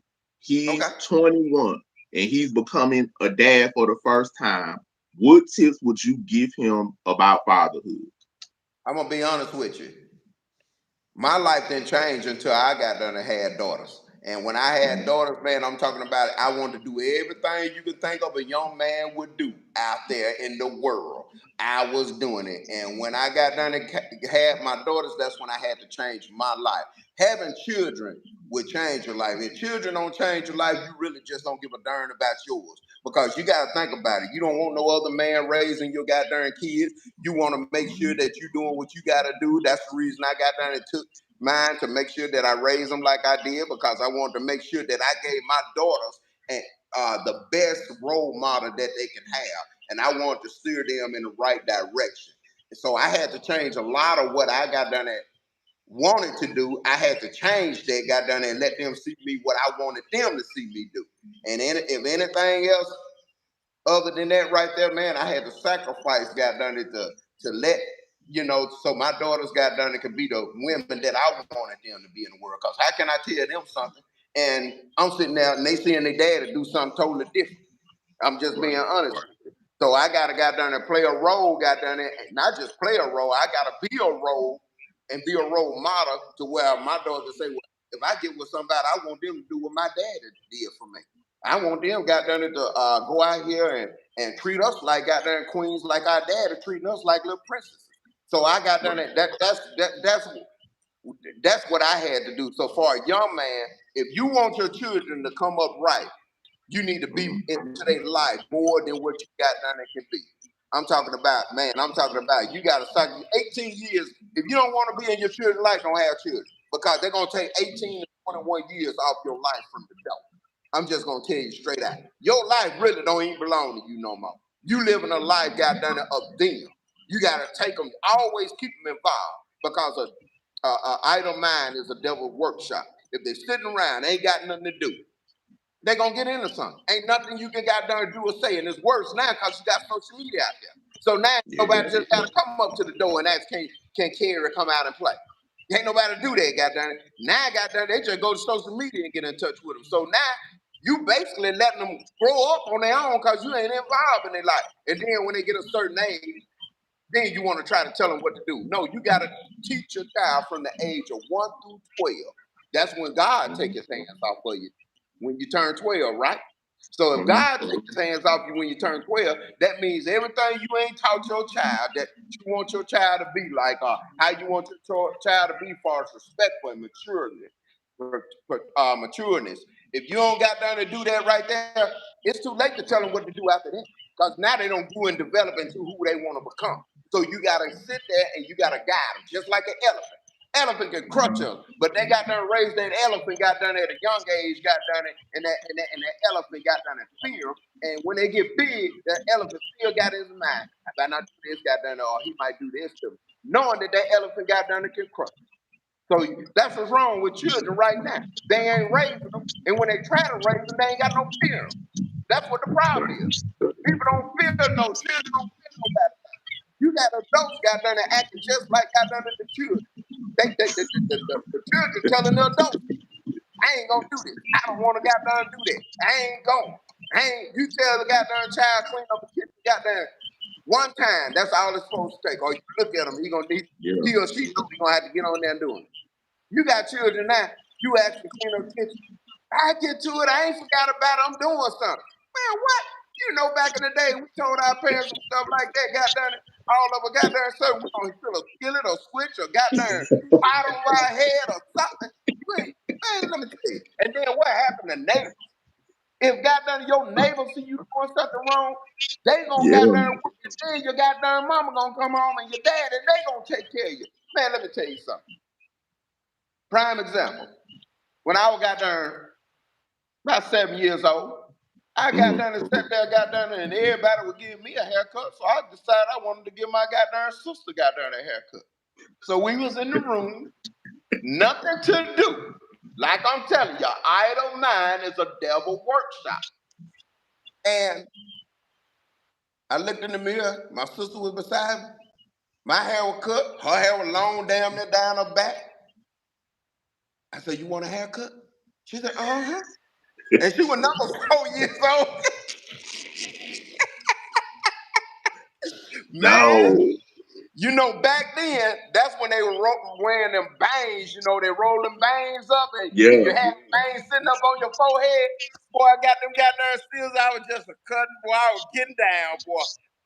Okay. He's 21 and he's becoming a dad for the first time. What tips would you give him about fatherhood? I'm gonna be honest with you. My life didn't change until I got done and had daughters. And when I had Mhm. daughters, man, I'm talking about it. I wanted to do everything you could think of a young man would do out there in the world. I was doing it. And when I got done and had my daughters, that's when I had to change my life. Having children would change your life. If children don't change your life, you really just don't give a darn about yours. Because you got to think about it. You don't want no other man raising your goddamn kids. You want to make sure that you're doing what you got to do. That's the reason I got done and took mine to make sure that I raised them like I did, because I wanted to make sure that I gave my daughters and the best role model that they can have, and I wanted to steer them in the right direction. And so I had to change a lot of what I got done at wanted to do. I had to change that, got done, and let them see me what I wanted them to see me do. And if anything else other than that right there, man, I had to sacrifice, got done it to let, so my daughters got done it could be the women that I wanted them to be in the world. Because how can I tell them something and I'm sitting there and they seeing their daddy do something totally different? I'm just being Right. honest. So I gotta got down and play a role, got down there, and not just play a role, I gotta be a role and be a role model to where my daughters say, well, if I get with somebody, I want them to do what my daddy did for me. I want them got down there to go out here and treat us like got down queens, like our dad are treating us like little princesses. So I got down Right. there, that's what I had to do. So for a young man, if you want your children to come up right, you need to be Mhm. into their life more than what you got done it can be. I'm talking about, man, I'm talking about you got to start 18 years. If you don't want to be in your children's life, don't have children because they're going to take 18 to 21 years off your life from the door. I'm just going to tell you straight out. Your life really don't even belong to you no more. You living a life, got done of them. You got to take them, always keep them involved because idle mind is a devil's workshop. If they're sitting around, they ain't got nothing to do, they're gonna get into something. Ain't nothing you can got done do or say. And it's worse now because you got social media out there. So now Yeah. nobody just gotta come up to the door and ask, can Carrie come out and play? Ain't nobody do that, got done. Now got done, they just go to social media and get in touch with them. So now you basically letting them grow up on their own because you ain't involved in their life. And then when they get a certain age, then you want to try to tell them what to do. No, you got to teach your child from the age of 1 through 12. That's when God take his hands off of you when you turn 12, right? So if Mhm. God takes his hands off you when you turn 12, that means everything you ain't taught your child that you want your child to be like, how you want your child to be far as respectful and matureness. If you don't got down to do that right there, it's too late to tell them what to do after that. Because now they don't grow and develop into who they want to become. So you got to sit there and you got to guide them, just like an elephant. Elephant can crutch them, but they got done raised that elephant, got done at a young age, got done it, and that elephant got done in fear. And when they get big, that elephant still got in his mind, if I not do this, got done, or he might do this to me, knowing that elephant got done and can crush. So that's what's wrong with children right now. They ain't raising them, and when they try to raise them, they ain't got no fear. That's what the problem is. People don't fear no children, don't fear nobody. You got adults got done and acting just like got done to the children. The children telling the adults, I ain't gonna do this. I don't want to got done do that. I ain't going. You tell the goddamn child clean up the kitchen goddamn one time. That's all it's supposed to take. Or you look at him, Yeah. he or she know he gonna have to get on there and do it. You got children now. You actually clean up the kitchen. I get to it. I ain't forgot about it. I'm doing something. Man, what? You know, back in the day, we told our parents and stuff like that. Got done. All of us got done. So we gonna fill a skillet or switch or got done pot over our head or something. You ain't, man, let me tell you. And then what happened to neighbors? If got done, your neighbor see you doing something wrong, they gonna Yeah. got done. Then your goddamn mama gonna come home and your dad and they gonna take care of you. Man, let me tell you something. Prime example. When I got done about 7 years old, I got Mhm. done and sat there, got done, and everybody would give me a haircut. So I decided I wanted to give my goddamn sister got done a haircut. So we was in the room, nothing to do. Like I'm telling you, idle mind is a devil workshop. And I looked in the mirror. My sister was beside me. My hair was cut. Her hair was long, damn near down her back. I said, "You want a haircut?" She said, "Uh-huh." And she was number 4 years old. Man, No. you know, back then, that's when they were wearing them bangs. You know, they roll them bangs up, and Yeah. you had bangs sitting up on your forehead. Boy, I got them goddamn stills. I was just a cutting. Boy, I was getting down, boy.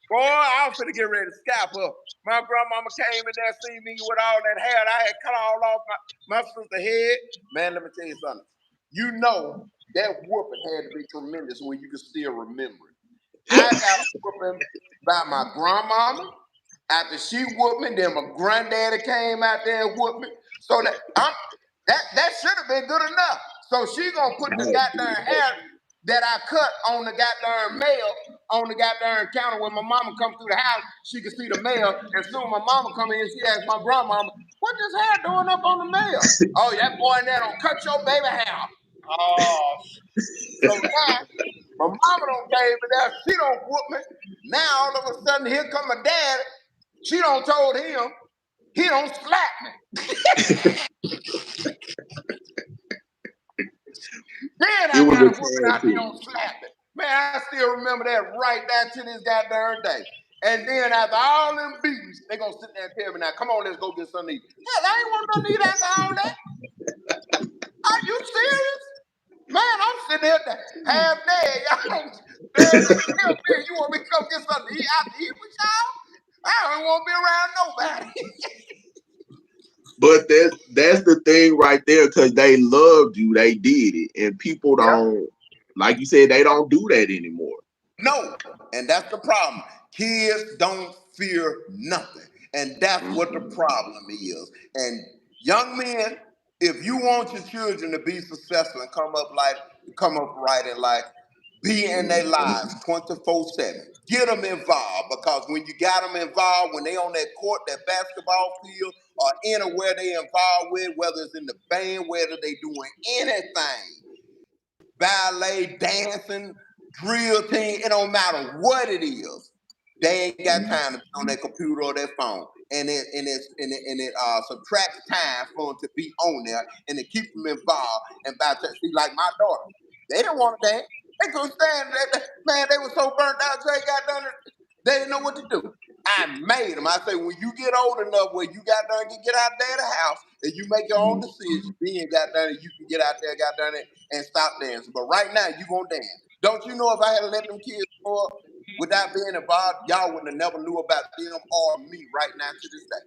Boy, I was finna get ready to scalp her. My grandmama came in there, seen me with all that hair that I had cut all off my sister's head. Man, let me tell you something. You know, that whooping had to be tremendous when you can still remember it. I got a whooping by my grandmama. After she whooped me, then my granddaddy came out there and whooped me. So that should have been good enough. So she gonna put the goddamn hair that I cut on the goddamn mail on the goddamn counter when my mama come through the house. She can see the mail, and soon my mama come in, she asked my grandmama, "What this hair doing up on the mail?" "Oh, that boy in there don't cut your baby hair." Oh, so now my mama don't came in there, she don't whoop me. Now all of a sudden, here come my dad. She don't told him, he don't slap me. Then It I was got a a whooping time out, he too. don't slap me. Man, I still remember that right down to this goddamn day. And then after all them beatings, they gonna sit there and tell me, "Now, come on, let's go get something to eat." Hell, I ain't want nothing to eat after all that. Are you serious? Man, I'm sitting there half dead. Y'all, man, tell me, you want me to come get something to eat out to eat with y'all? I don't want to be around nobody. But that's the thing right there, because they loved you, they did it. And people Yeah. don't, like you said, they don't do that anymore. No, and that's the problem. Kids don't fear nothing, and that's what the problem is. And young men, if you want your children to be successful and come up right in life, be in their lives 24/7. Get them involved, because when you got them involved, when they on that court, that basketball field, or anywhere they involved with, whether it's in the band, whether they doing anything, ballet, dancing, drill team, it don't matter what it is. They ain't got time to be on their computer or their phone. And it subtracts time for them to be on there, and it keeps them involved. And by the see, like my daughter, they didn't want to dance. They couldn't stand that. Man, they were so burnt out. They got done. They didn't know what to do. I made them. I say, when you get old enough where you got done, get out there of the house, and you make your own decisions, then got done, you can get out there, got done it, and stop dancing. But right now, you gonna dance. Don't you know if I had let them kids grow up without being involved, y'all wouldn't have never knew about them or me right now to this day.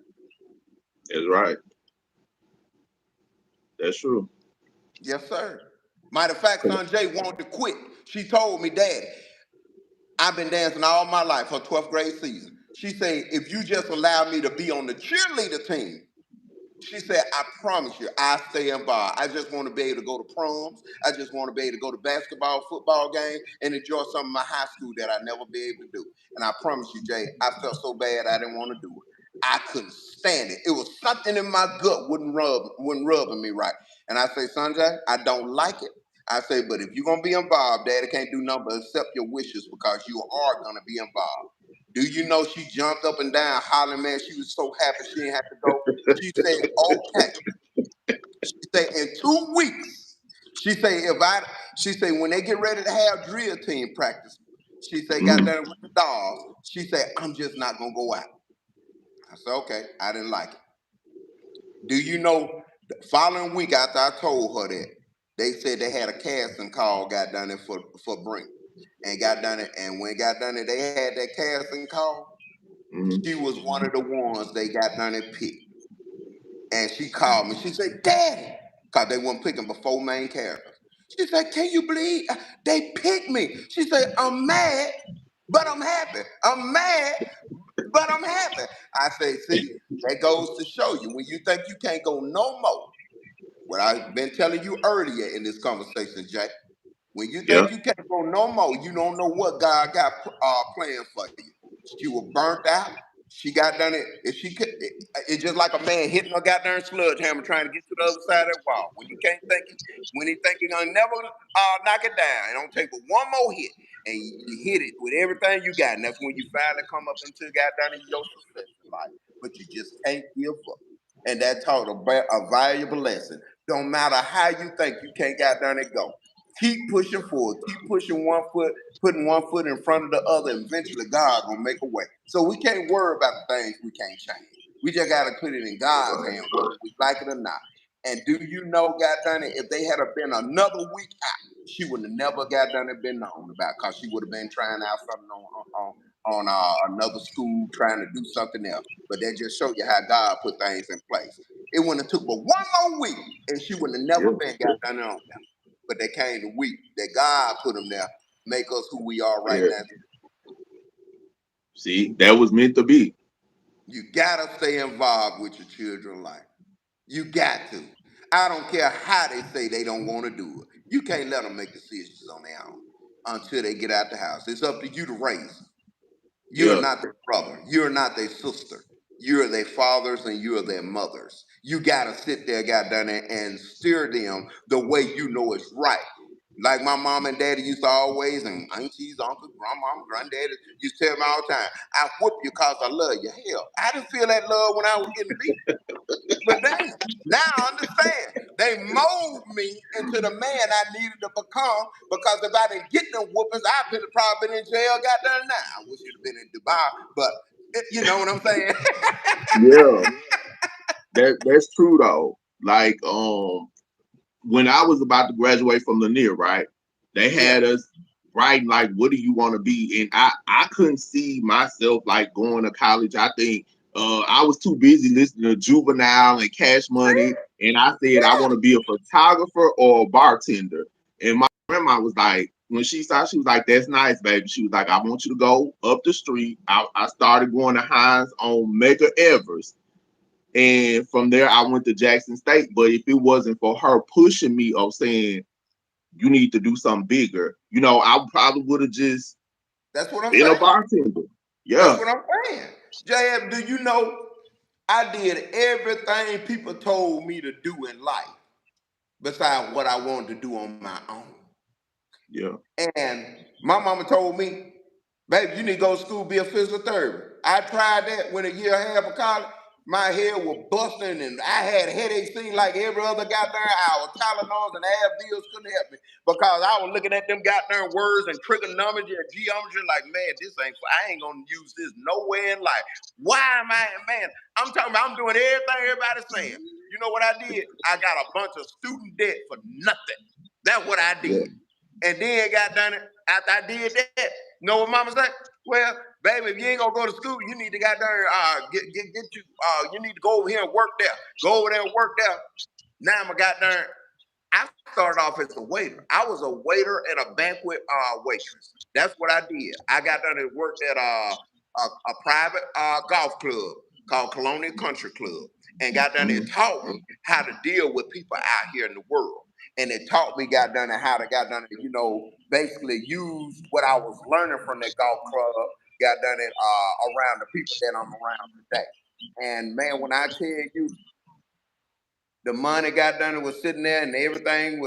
That's right. That's true. Yes, sir. Matter of fact, son Jay wanted to quit. She told me, "Daddy, I've been dancing all my life, her 12th grade season." She said, "If you just allow me to be on the cheerleader team," she said, "I promise you, I stay involved. I just want to be able to go to proms. I just want to be able to go to basketball, football game, and enjoy some of my high school that I never be able to do." And I promise you, Jay, I felt so bad I didn't want to do it. I couldn't stand it. It was something in my gut wouldn't rubbing me right. And I say, "Sanjay, I don't like it." I say, "But if you're gonna be involved, Daddy can't do nothing but accept your wishes, because you are gonna be involved." Do you know she jumped up and down hollering, man? She was so happy she didn't have to go. She said, "Okay." She said, "In 2 weeks," she said, she said, "when they get ready to have drill team practice," she said, "got Mhm. done with the dolls," she said, "I'm just not gonna go out." I said, "Okay." I didn't like it. Do you know, the following week after I told her that, they said they had a casting call, got done it for Brink. And got done it, and when it got done it, they had that casting call. Mhm. She was one of the ones they got done and picked. And she called me. She said, "Daddy," because they weren't picking but four main characters. She said, "Can you believe they picked me?" She said, "I'm mad, but I'm happy. I'm mad, but I'm happy." I say, "See, that goes to show you, when you think you can't go no more." What I've been telling you earlier in this conversation, Jay. When you Yeah. think you can't go no more, you don't know what God got planned for you. She was burnt out. She got done it. If she could, it's just like a man hitting a goddamn sledgehammer trying to get to the other side of that wall. When he think he gonna never knock it down, it don't take but one more hit, and you hit it with everything you got, and that's when you finally come up into goddamn your success in life. But you just can't give up, and that taught a valuable lesson. Don't matter how you think, you can't goddamn it go. Keep pushing forward. Keep pushing one foot, putting one foot in front of the other. Eventually, God gonna make a way. So we can't worry about the things we can't change. We just gotta put it in God's hand, whether we like it or not. And do you know, God done it, if they had been another week out, she would have never got done it been known about, because she would have been trying out something on another school, trying to do something else. But that just show you how God put things in place. It wouldn't have took but one more week, and she would have never been got done on them. But they came the week that God put them there, make us who we are right Yeah. now. See, that was meant to be. You gotta stay involved with your children's life. You got to. I don't care how they say they don't want to do it. You can't let them make decisions on their own until they get out the house. It's up to you to raise them. You're Yeah. not their brother. You're not their sister. You're their fathers and you're their mothers. You gotta sit there, goddamn it, and steer them the way you know it's right. Like my mom and daddy used to always, and aunties, uncle, grandma, granddaddy used to tell me all the time, I whoop you because I love you. Hell, I didn't feel that love when I was getting beat. But damn, now I understand. They mold me into the man I needed to become, because if I didn't get them whoopings, I'd probably been in jail, goddamn now. I wish you'd have been in Dubai, but you know what I'm saying? Yeah. That's true though. Like when I was about to graduate from Lanier, right? They Yeah. had us writing like, "What do you want to be?" And I couldn't see myself like going to college. I think I was too busy listening to Juvenile and Cash Money, and I said I want to be a photographer or a bartender. And my grandma was like, when she saw, she was like, "That's nice, baby." She was like, "I want you to go up the street." I started going to Hines on Mega Evers. And from there, I went to Jackson State. But if it wasn't for her pushing me or saying, you need to do something bigger, I probably would have just That's what I'm been a saying. bartender. That's Yeah. what I'm saying. JF, do you know I did everything people told me to do in life besides what I wanted to do on my own? Yeah. And my mama told me, baby, you need to go to school, be a physical therapist. I tried that, went a year and a half of college. My head was busting and I had headaches, seemed like every other goddamn hour. Tylenols and Advils couldn't help me, because I was looking at them goddamn words and trigonometry and geometry like, man, I ain't gonna use this nowhere in life. Why am I, man? I'm talking about I'm doing everything everybody's saying. You know what I did? I got a bunch of student debt for nothing. That's what I Yeah. did. And then got done it after I did that. You know what mama said? Well, baby, if you ain't gonna go to school, you need to got done get you you need to go over here and work there. Go over there and work there. Now I'm a goddamn I started off as a waiter. I was a waiter and a banquet waitress. That's what I did. I got done and worked at a private golf club called Colonial Country Club, and got done and Mm-hmm. taught me how to deal with people out here in the world. And it taught me, got done, and how to got done, basically use what I was learning from that golf club, got done it around the people that I'm around today. And man, when I tell you, the money got done, it was sitting there, and everything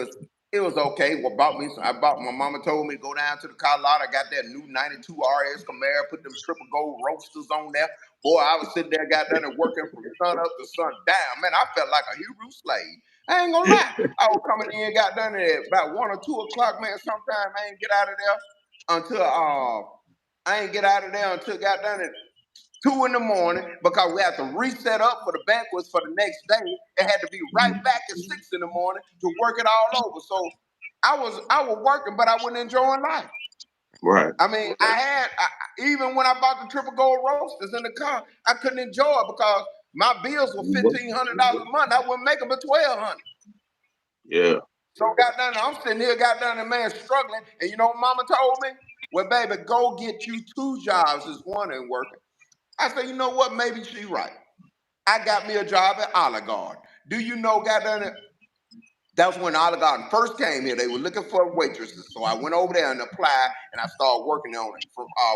it was okay. What bought me? My mama told me to go down to the car lot. I got that new '92 RS Camaro, put them triple gold roasters on there. Boy, I was sitting there, got done and working from sun up to sun down. Man, I felt like a Hebrew slave. I ain't gonna lie. I was coming in, got done at about 1 or 2 o'clock. Man, sometime I ain't get out of there until I ain't get out of there until got done at 2 in the morning, because we had to reset up for the banquets for the next day. It had to be right back at 6 in the morning to work it all over. So I was working, but I wasn't enjoying life. Right. I mean, even when I bought the triple gold roasters in the car, I couldn't enjoy it because my bills were $1,500 a month. I wouldn't make them but $1,200. Yeah. So got done. I'm sitting here, got done, and man struggling. And you know what Mama told me? Well, baby, go get you 2 jobs. This one ain't working. I said, you know what? Maybe she right. I got me a job at Olive Garden. Do you know, goddamn it? That's when Olive Garden first came here. They were looking for waitresses, so I went over there and applied, and I started working on it,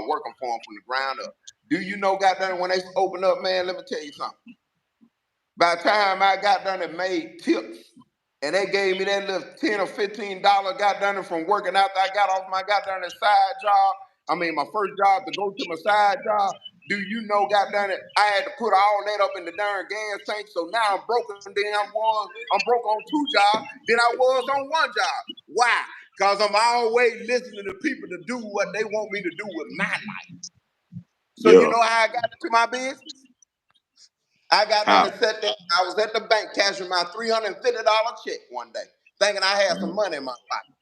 working for them from the ground up. Do you know, goddamn, when they open up, man, let me tell you something. By the time I got done and made tips, and they gave me that little $10 or $15 got done from working after I got off my got done side job. I mean, my first job to go to my side job. Do you know, got done it? I had to put all that up in the darn gas tank. So now I'm broke than I'm broke on 2 jobs than I was on 1 job. Why? Because I'm always listening to people to do what they want me to do with my life. So you know how I got into my business? I got done and sat there. I was at the bank cashing my $350 check one day, thinking I had some money in my pocket.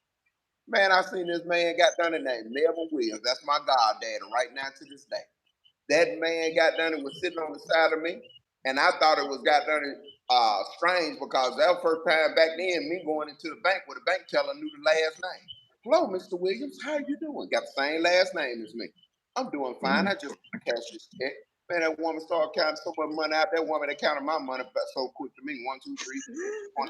Man, I seen this man got done and named Melvin Williams. That's my goddaddy right now to this day. That man got done and was sitting on the side of me, and I thought it was got done strange because that was the first time back then me going into the bank where the bank teller knew the last name. Hello, Mr. Williams. How you doing? Got the same last name as me. I'm doing fine. I just want to cash this check. Man, that woman started counting so much money out. That woman that counted my money so quick to me. 1, 2, 3, 4,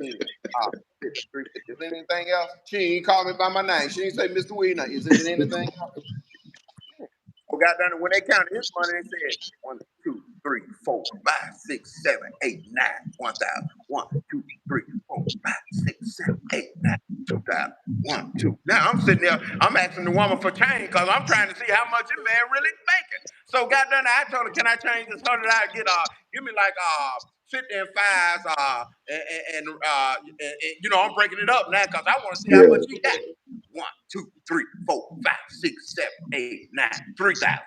3. Is there anything else? She ain't called me by my name. She didn't say Mr. Williams. Is there anything else? So got done when they counted his money, they said 1, 2, 3, 4, 5, 6, 7, 8, 9, 1,000. 1, 2, 3, 4, 5, 6, 7, 8, 9, 2,000. 1, 2. Now I'm sitting there, I'm asking the woman for change because I'm trying to see how much this man really thinking. So got done, I told her, can I change this $100? Give me like 50 and 5s, and you know, I'm breaking it up now because I want to see how much he got. 1, 2, 3, 4, 5, 6, 7, 8, 9, 3,000.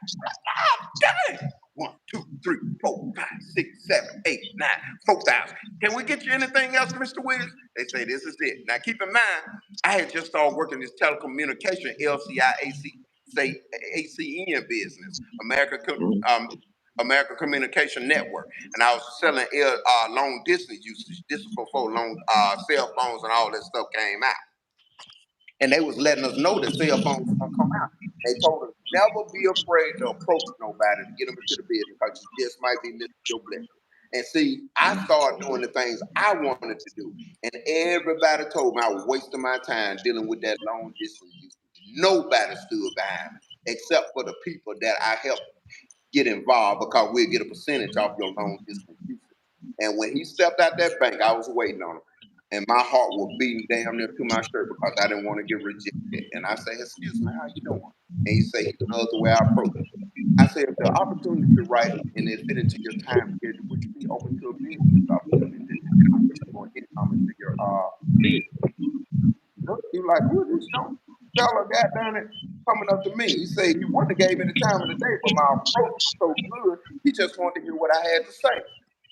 Dang! 1, 2, 3, 4, 5, 6, 7, 8, 9, 4,000. Can we get you anything else, Mr. Williams? They say this is it. Now keep in mind, I had just started working this telecommunication ACN business, American Communication Network, and I was selling long distance usage. This was before long cell phones and all that stuff came out. And they was letting us know that cell phones were gonna come out. They told us never be afraid to approach nobody to get them into the business because you just might be missing your blessing. And see, I started doing the things I wanted to do, and everybody told me I was wasting my time dealing with that long distance usage. Nobody stood behind me except for the people that I helped get involved because we'll get a percentage off your long distance usage. And when he stepped out that bank, I was waiting on him. And my heart was beating damn near to my shirt because I didn't want to get rejected. And I say, excuse me, how you doing? And he say, he knows the way I approach it. I say, if the opportunity is right and it fit into your time schedule, would you be open to a business opportunity to generate some more income into your business? He was like, who is this young fella got down there coming up to me? He said, you wouldn't have gave me the time of the day, but my approach was so good, he just wanted to hear what I had to say.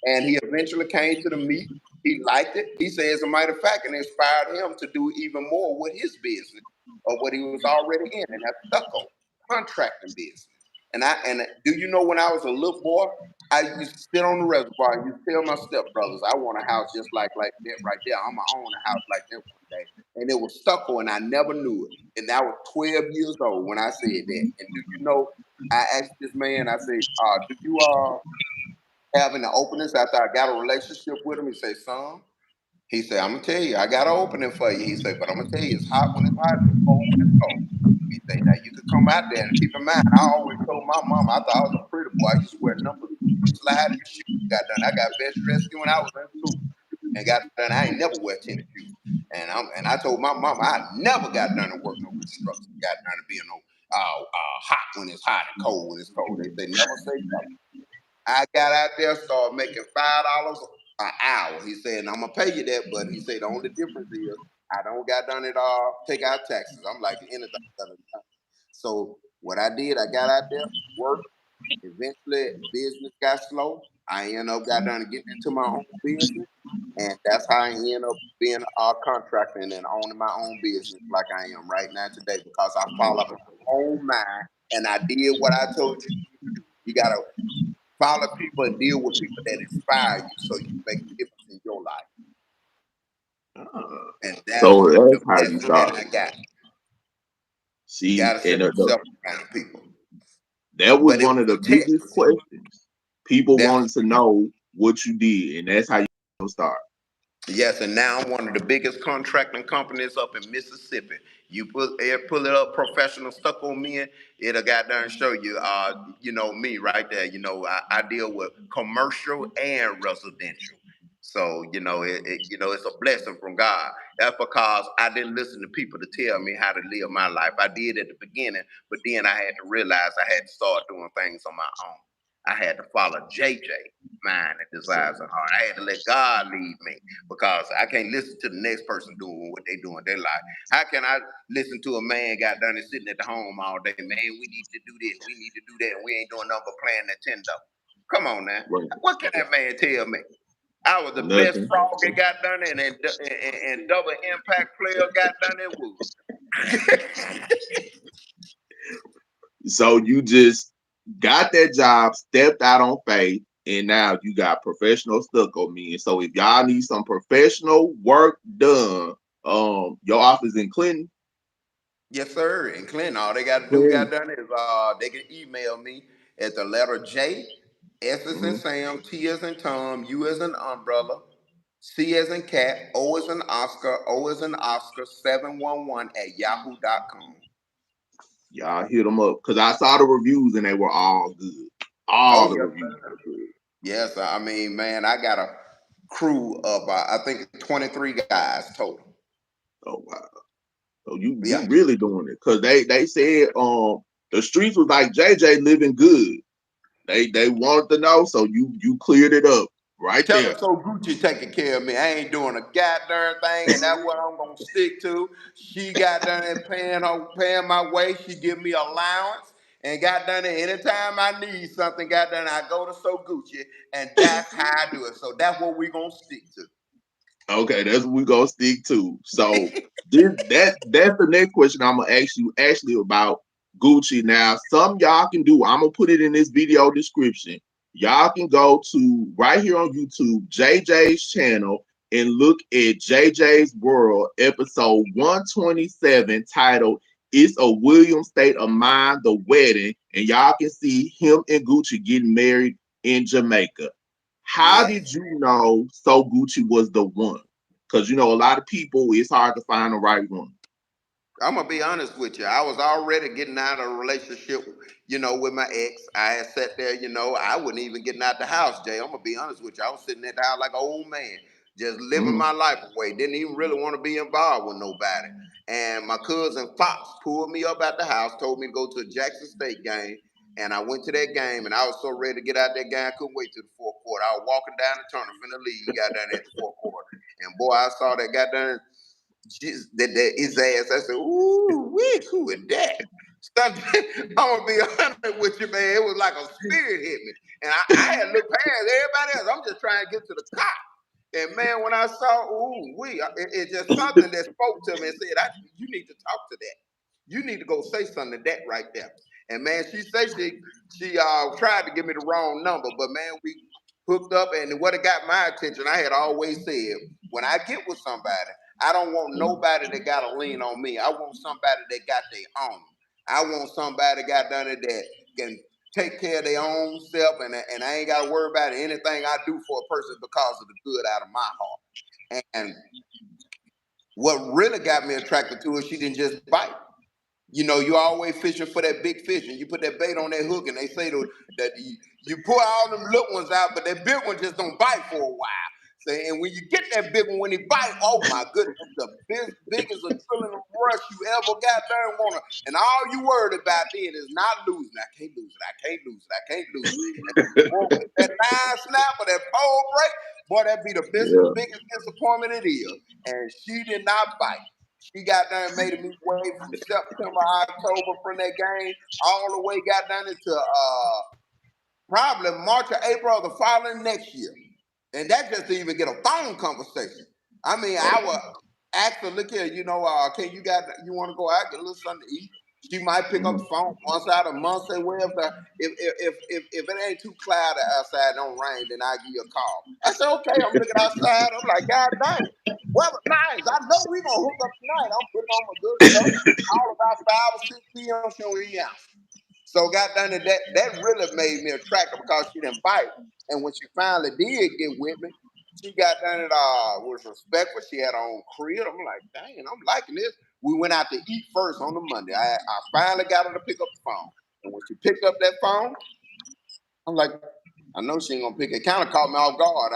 And he eventually came to the meet. He liked it. He said, as a matter of fact, it inspired him to do even more with his business or what he was already in, and that's stucco, contracting business. And do you know when I was a little boy, I used to sit on the reservoir and used to tell my stepbrothers, I want a house just like that right there. I'm gonna own a house like that one day. And it was stucco, and I never knew it. And I was 12 years old when I said that. And do you know, I asked this man, I said, do you having the openings after I got a relationship with him? He said, son, he said, I'm gonna tell you, I got an opening for you. He said, but I'm gonna tell you, it's hot when it's hot, it's cold when it's cold. He said, now you could come out there and keep in mind, I always told my mom I thought I was a pretty boy. I used to wear number 2 sliding shoes. Got done. I got best dressed when I was in school. And got done, I ain't never wear tennis shoes. And I told my mom I never got done and work no construction. Got done to being no hot when it's hot and cold when it's cold. They never say never. I got out there, started making $5 an hour. He said, and I'm gonna pay you that, but he said the only difference is I don't got done it all, take out taxes. I'm like anything done. So what I did, I got out there, worked. Eventually, business got slow. I ended up got done getting into my own business, and that's how I ended up being a contractor and then owning my own business like I am right now today because I followed my own mind and I did what I told you to do. You gotta follow people and deal with people that inspire you so you make a difference in your life. And that's So the that's how you blessing that start. I got. You See, gotta and set yourself around people. that was But it one was of the a test. biggest questions. People That's wanted to know what you did, and that's how you start. yes, and now I'm one of the biggest contracting companies up in Mississippi. You pull it up, professional stucco men, it'll goddamn show you, me right there. I deal with commercial and residential. So, it's a blessing from God. That's because I didn't listen to people to tell me how to live my life. I did at the beginning, but then I had to realize I had to start doing things on my own. I had to follow JJ, mind and desires of heart. I had to let God lead me because I can't listen to the next person doing what they do in their life. How can I listen to a man got done and sitting at the home all day? Man, we need to do this, we need to do that, and we ain't doing nothing but playing Nintendo. Come on now. Right. What can that man tell me? I was the best Nothing. frog that got done and double impact player got done it was. So you just got that job, stepped out on faith, and now you got professional stucco men. So if y'all need some professional work done, your office in Clinton. Yes, sir. In Clinton, all they got to do, got Clinton. done is they can email me at the letter J, S as in Mm-hmm. Sam, T as in Tom, U as in umbrella, C as in cat, O as in Oscar, O as in Oscar, 711 at yahoo.com. Y'all hit them up because I saw the reviews and they were all good. All Oh, the yes, reviews sir. were good. Yes, I mean, man, I got a crew of, I think, 23 guys total. Oh wow. So you Yeah. really doing it because they said the streets was like JJ living good. They wanted to know, so you cleared it up right Tell them there. Sogucci taking care of me. I ain't doing a goddamn thing, and that's what I'm gonna stick to. She got done and paying my way. She give me allowance, and got done it anytime I need something. Got done, I go to Sogucci, and that's how I do it. So that's what we gonna stick to. Okay, that's what we gonna stick to. So that's the next question I'm gonna ask you actually about Gucci. Now, some y'all can do. I'm gonna put it in this video description. Y'all can go to right here on YouTube, JJ's channel, and look at JJ's World episode 127 titled "It's a William State of Mind, the Wedding," and y'all can see him and Gucci getting married in Jamaica. How did Yes. you know Sogucci was the one? Because a lot of people, it's hard to find the right one. I'm gonna be honest with you. I was already getting out of a relationship, with my ex. I had sat there, I wasn't even getting out the house, Jay. I'm gonna be honest with you. I was sitting at the house like an old man, just living Mm-hmm. my life away. Didn't even really want to be involved with nobody. And my cousin Fox pulled me up at the house, told me to go to a Jackson State game. And I went to that game, and I was so ready to get out that game, I couldn't wait till the fourth quarter. I was walking down the tunnel finna leave. He got down at the fourth quarter. And boy, I saw that goddamn his ass. I said, "Ooh, who is that?" I'm gonna be honest with you, man. It was like a spirit hit me, and I had looked past everybody else. I'm just trying to get to the cop. And man, when I saw, it's just something that spoke to me and said, "You need to talk to that. You need to go say something to that right there." And man, she tried to give me the wrong number, but man, we hooked up, and what it got my attention, I had always said, when I get with somebody, I don't want nobody that got to lean on me. I want somebody that got their own. I want somebody got done it that can take care of their own self, and I ain't got to worry about anything I do for a person because of the good out of my heart. And what really got me attracted to her, she didn't just bite. You always fishing for that big fish, and you put that bait on that hook, and they say that you pull all them little ones out, but that big one just don't bite for a while. So, and when you get that big one, when he bite, oh my goodness, the biggest adrenaline rush you ever got there and wanna, and all you worried about then is not losing. I can't lose it. I can't lose it. I can't lose it. And boy, that line snap or that pole break, boy, that be the Yeah. biggest disappointment it is. And she did not bite. She got down and made me wait from September, October from that game all the way got down into probably March or April of the following next year. And that just to even get a phone conversation. I mean, I would ask her, look here, can you want to go out, get a little something to eat? She might pick up Mhm. the phone once out a month, say, well, if it ain't too cloudy outside, don't rain, then I'll give you a call. I said, okay, I'm looking outside. I'm like, God dang, weather nice. I know we gonna hook up tonight. I'm putting on my good stuff. All about 5 or 6 p.m. she don't even answer. So got done that really made me attractive because she didn't bite. And when she finally did get with me, she got done it with respectful. She had her own crib. I'm like, dang, I'm liking this. We went out to eat first on the Monday. I finally got her to pick up the phone. And when she picked up that phone, I'm like, I know she ain't gonna pick it. Kind of caught me off guard.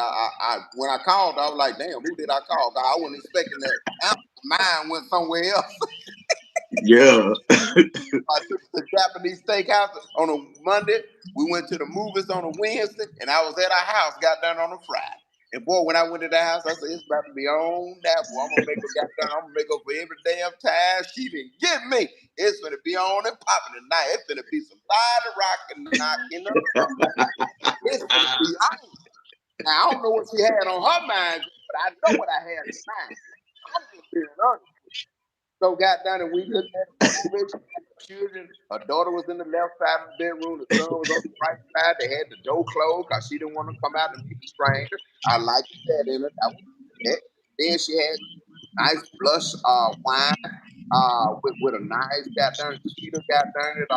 When I called, I was like, damn, who did I call? I wasn't expecting that. Mine went somewhere else. Yeah. I took the Japanese steakhouse on a Monday. We went to the movies on a Wednesday, and I was at our house, got done on a Friday. And boy, when I went to the house, I said, it's about to be on that boy. I'm gonna make up for every damn time she didn't get me. It's gonna be on and popping tonight. It's gonna be some body rocking knocking up. It's gonna be on. Now I don't know what she had on her mind, but I know what I had in mind. I'm just being honest. So got down and we looked at the movie. Children, her daughter was in the left side of the bedroom. The son was on the right side. They had the door closed because she didn't want to come out and meet the stranger. I liked that in it. That was it. Then she had nice blush wine with a nice got down cheetah got down it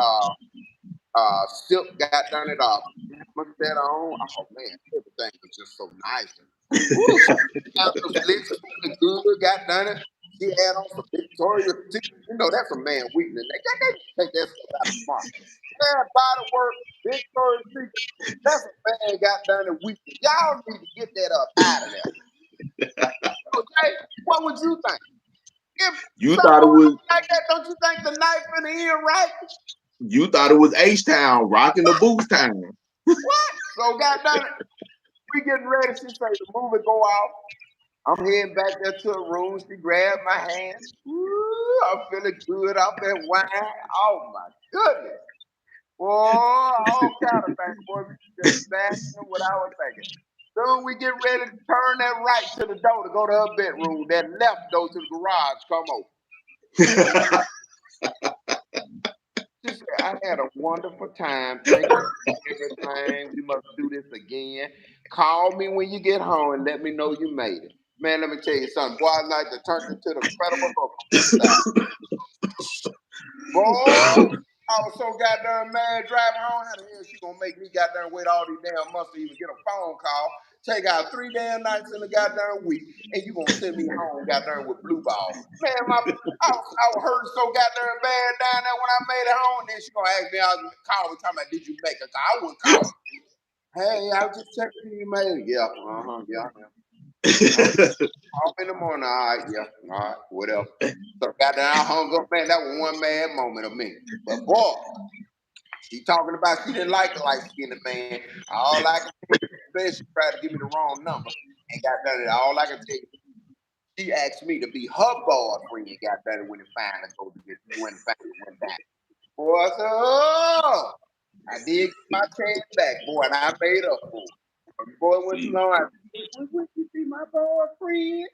silk got down it much that on. Oh man, everything was just so nice. Woo, she got some slicks, good got done it. She had on some Victoria's Secret. You know, that's a man weakness. They take that stuff out of the market. Man, body work, Victoria's Secret. That's a man got done and weakness. Y'all need to get that up out of there. Okay, what would you think? If You something thought it was like that, don't you think the knife in the ear, right? you thought it was H-Town rocking the boots time. What? So got done it. We getting ready. She say the movie go off. I'm heading back there to a room. She grabbed my hand. Ooh, I'm feeling good off that wine. Oh my goodness. Boy, all kind of things. Boy, we just imagine what I was thinking. Soon we get ready to turn that right to the door to go to her bedroom. That left door to the garage come open. She said, I had a wonderful time. Thank you for everything. We must do this again. Call me when you get home and let me know you made it. Man, let me tell you something. Boy, I like to turn into the Incredible Hulk on this side. Boy, I was so goddamn mad driving home. How the hell she gonna make me goddamn wait all these damn months to even get a phone call? Take out 3 damn nights in a goddamn week, and you gonna send me home goddamn with blue ball. Man, I was hurting so goddamn bad down there when I made it home. And then she gonna ask me, I was calling talking about, did you make it? I wouldn't call. Hey, I was just checking you made it. Yeah, yeah. Off in the morning, all right, yeah, all right, whatever. So goddamn, I hung up, man. That was one mad moment of me. But boy, she talking about she didn't like the light skinned man. All I can say is she tried to give me the wrong number and got done it. All I can tell you, she asked me to be her boyfriend and got done it when it finally went down. Boy, I said, oh, I did get my chance back, boy, and I made up for it. Before it went too long, I said, would you be my boyfriend?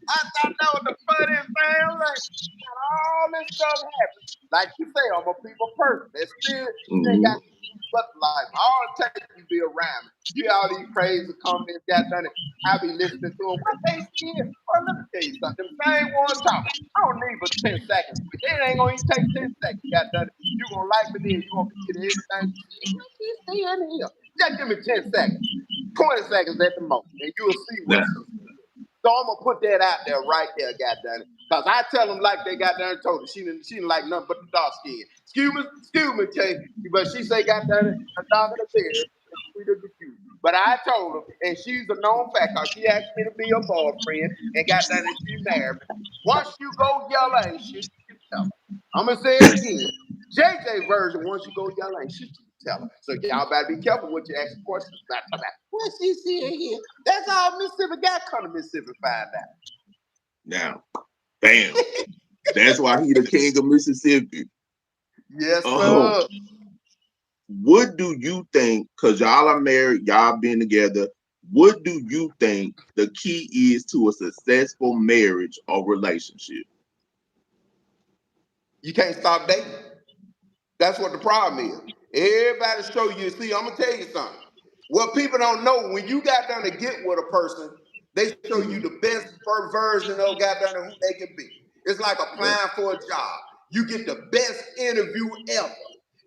I thought that was the funniest thing. I'm like, all this stuff happened. Like you say, I'm a people person. That spirit, you ain't got but life. All it takes is be around me. You all these crazy comments got done it. I be listening to them. What they said? Well, let me tell you something. Them same one talking. I don't need but 10 seconds. But it ain't gonna even take 10 seconds. Got done it. You gonna like me then. You gonna get everything. You see in here. Just give me 10 seconds. 20 seconds at the most. And you'll see what Now, she said. So I'm gonna put that out there right there, goddamn it. Cause I tell them like they got down and told her she didn't like nothing but the dark skin. Excuse me, Tay, but she say goddamn it, a dog in the beard is sweeter than you. But I told her, and she's a known fact, cause she asked me to be her boyfriend and goddamn it, she married me. Once you go yellow, ain't shit you can tell her. I'm gonna say it again. JJ version, once you go yellow, ain't shit you can tell her. So y'all better be careful what you ask questions about. What she see here? That's all Mississippi got. Come to Mississippi, find out. now, bam. That's why he the king of Mississippi. Yes, Oh, sir. what do you think? Cause y'all are married, y'all been together. What do you think the key is to a successful marriage or relationship? You can't stop dating. That's what the problem is. Everybody show you. See, I'm gonna tell you something. What people don't know, when you got done to get with a person, they show you Mhm. the best version of got done who they can be. It's like Yeah. applying for a job. You get the best interview ever.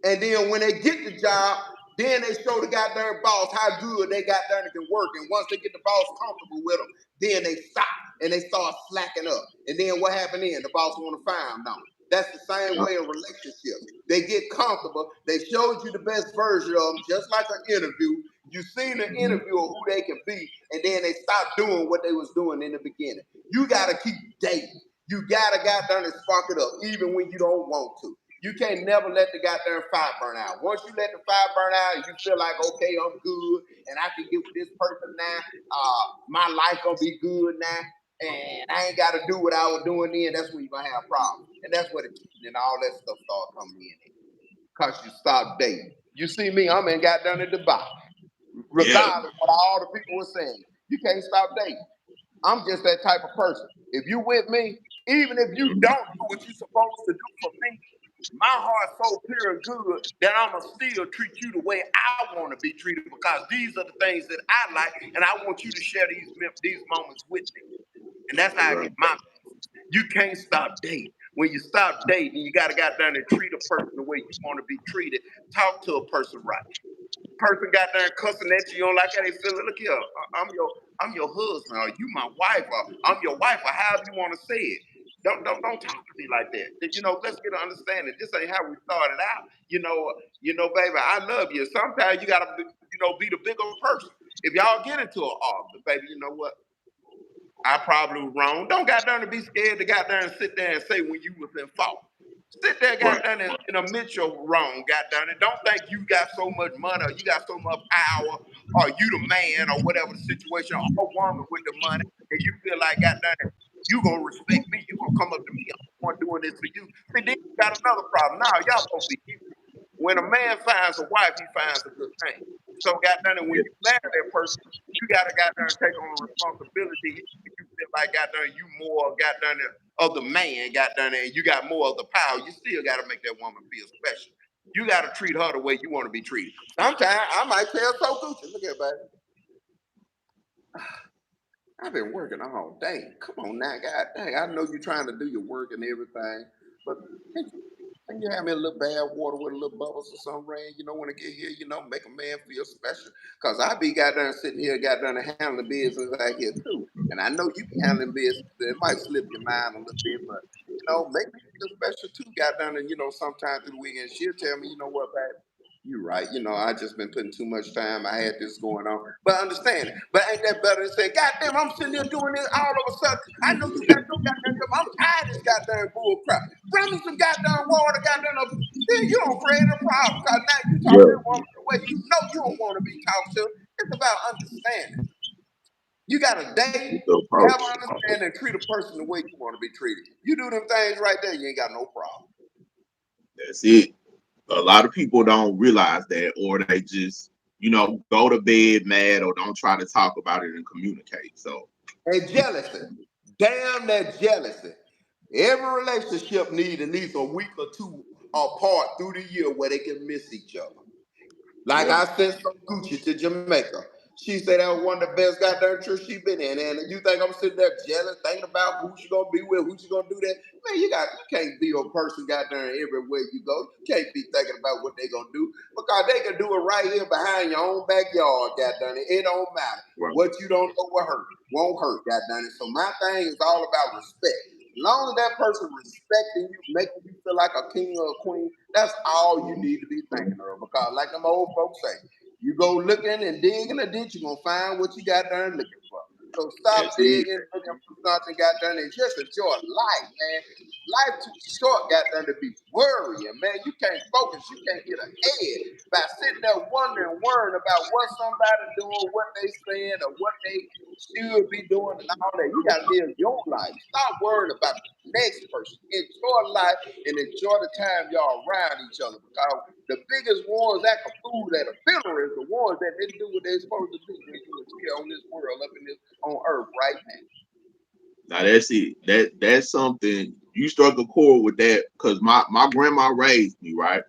And then when they get the job, then they show the goddamn boss how good they got done can work. And once they get the boss comfortable with them, then they stop. and they start slacking up. And then what happened then? The boss want to fire them down. That's the same way in relationships. They get comfortable. They showed you the best version of them, just like an interview. You seen the interview of who they can be, and then they stop doing what they was doing in the beginning. You got to keep dating. You got to goddamn and spark it up, even when you don't want to. You can't never let the goddamn fire burn out. Once you let the fire burn out and you feel like, okay, I'm good and I can get with this person now, my life gonna be good now, and I ain't gotta do what I was doing then, that's when you're gonna have problems. And that's where the cheating and all that stuff start coming in. Because you stop dating. You see me, I'm in goddamn at the box. Regardless of what all the people were saying. You can't stop dating. I'm just that type of person. If you with me, even if you don't do what you're supposed to do for me, my heart's so pure and good that I'ma still treat you the way I want to be treated because these are the things that I like, and I want you to share these moments with me. And that's how I get my message. You can't stop dating. When you stop dating, you gotta get down and treat a person the way you want to be treated. Talk to a person right. Person got there cussing at you, don't like how they feel. Look here, I'm your husband, or you my wife, or I'm your wife, or however you want to say it. Don't talk to me like that. You know, let's get an understanding. This ain't how we started out. You know, baby, I love you. Sometimes you gotta, be the bigger person. If y'all get into an argument, baby, you know what? I probably was wrong. Don't got down to be scared to got down and sit there and say when you was in fault. Sit there, got down and admit you're wrong, got down and don't think you got so much money or you got so much power or you the man or whatever the situation or woman with the money and you feel like got down you gonna respect me, you gonna come up to me, I'm the one doing this for you. See, then you got another problem. Now y'all supposed to be equal. When a man finds a wife, he finds a good thing. So got done, and when you marry that person, you gotta got there and take on the responsibility. If you feel like got done, you more got done of the man, got done, and you got more of the power. You still gotta make that woman feel special. You gotta treat her the way you want to be treated. Sometimes I might tell Sogucci, look at baby. I've been working all day. Come on now, God dang. I know you're trying to do your work and everything, but can you have me a little bad water with a little bubbles or some rain, when I get here, make a man feel special. Because I be got down sitting here, got down to handling business out here too. And I know you be handling business. It might slip your mind a little bit, but, make me feel special too. Got down and, sometime through the weekend, she'll tell me, you know what, baby? You're right. I just been putting too much time. I had this going on. But understand it. But ain't that better than saying, goddamn, I'm sitting there doing this all of a sudden. I know you got no goddamn job. I'm tired of this goddamn bull crap. Bring me some goddamn water, goddamn. Then you don't create a problem. Because now you talk to that woman the way you know you don't want to be talked to. It's about understanding. You got to date, have an understanding, and treat a person the way you want to be treated. You do them things right there, you ain't got no problem. That's it. A lot of people don't realize that, or they just, go to bed mad or don't try to talk about it and communicate. So, and jealousy, damn that jealousy. Every relationship needs at least a week or two apart through the year where they can miss each other. Like I sent Sogucci to Jamaica. She said that was one of the best goddamn trips she been in. And you think I'm sitting there jealous, thinking about who she gonna be with, who she gonna do that? Man, you can't be a person goddamn everywhere you go. You can't be thinking about what they gonna do because they can do it right here behind your own backyard, goddamn it. It don't matter. What you don't know will hurt, won't hurt, goddamn it. So my thing is all about respect. As long as that person respecting you, making you feel like a king or a queen, that's all you need to be thinking of. Because like them old folks say, you go looking and digging in a ditch, you're going to find what you got there looking for. So stop digging, looking for something got done, and just enjoy life, man. Life too short got done to be worrying, man. You can't focus, you can't get ahead by sitting there wondering, worrying about what somebody doing, what they saying, or what they should be doing, and all that. You got to live your life. Stop worrying about the next person. Enjoy life and enjoy the time y'all around each other. Because the biggest ones that can fool that are filler is the ones that didn't do what they're supposed to do when you was here on this world, up in this on earth right now. Now that's it. That's something you struck a chord with that because my grandma raised me, right?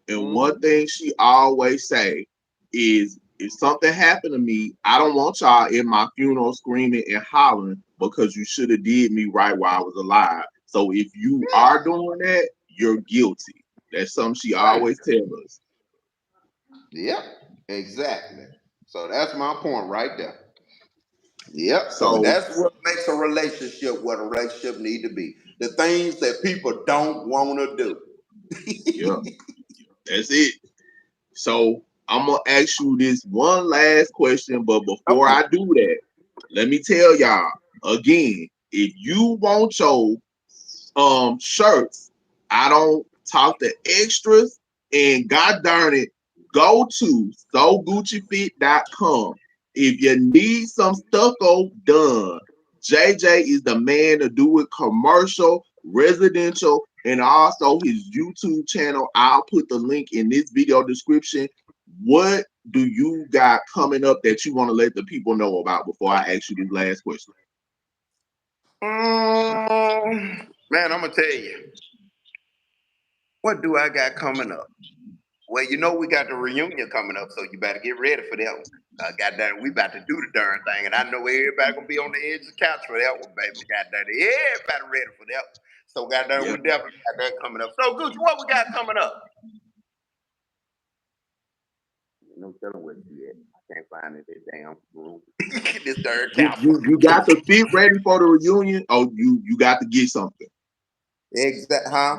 And one thing she always say is if something happened to me, I don't want y'all in my funeral screaming and hollering because you should have did me right while I was alive. So if you are doing that, you're guilty. That's something she always tells us. Yep, exactly. So that's my point right there. Yep. So So that's what makes a relationship what a relationship need to be. The things that people don't want to do. yeah, that's it. So I'm gonna ask you this one last question, but before Okay. I do that, let me tell y'all again, if you want your shirts, I don't talk to extras, and god darn it, go to soguccifit.com. If you need some stucco done, JJ is the man to do it, commercial, residential, and also his YouTube channel. I'll put the link in this video description. What do you got coming up that you want to let the people know about before I ask you this last question? Man, I'm gonna tell you, what do I got coming up? Well, you know we got the reunion coming up, so you better get ready for that one. Goddamn, we about to do the darn thing, and I know everybody gonna be on the edge of the couch for that one, baby. Goddamn, everybody ready for that one. So goddamn, Yeah. we definitely got that coming up. So Gucci, what we got coming up? No telling where she at. I can't find it in this damn room. This darn You, couch. you you got the fit ready for the reunion? Oh, you got to get something. Exact, huh?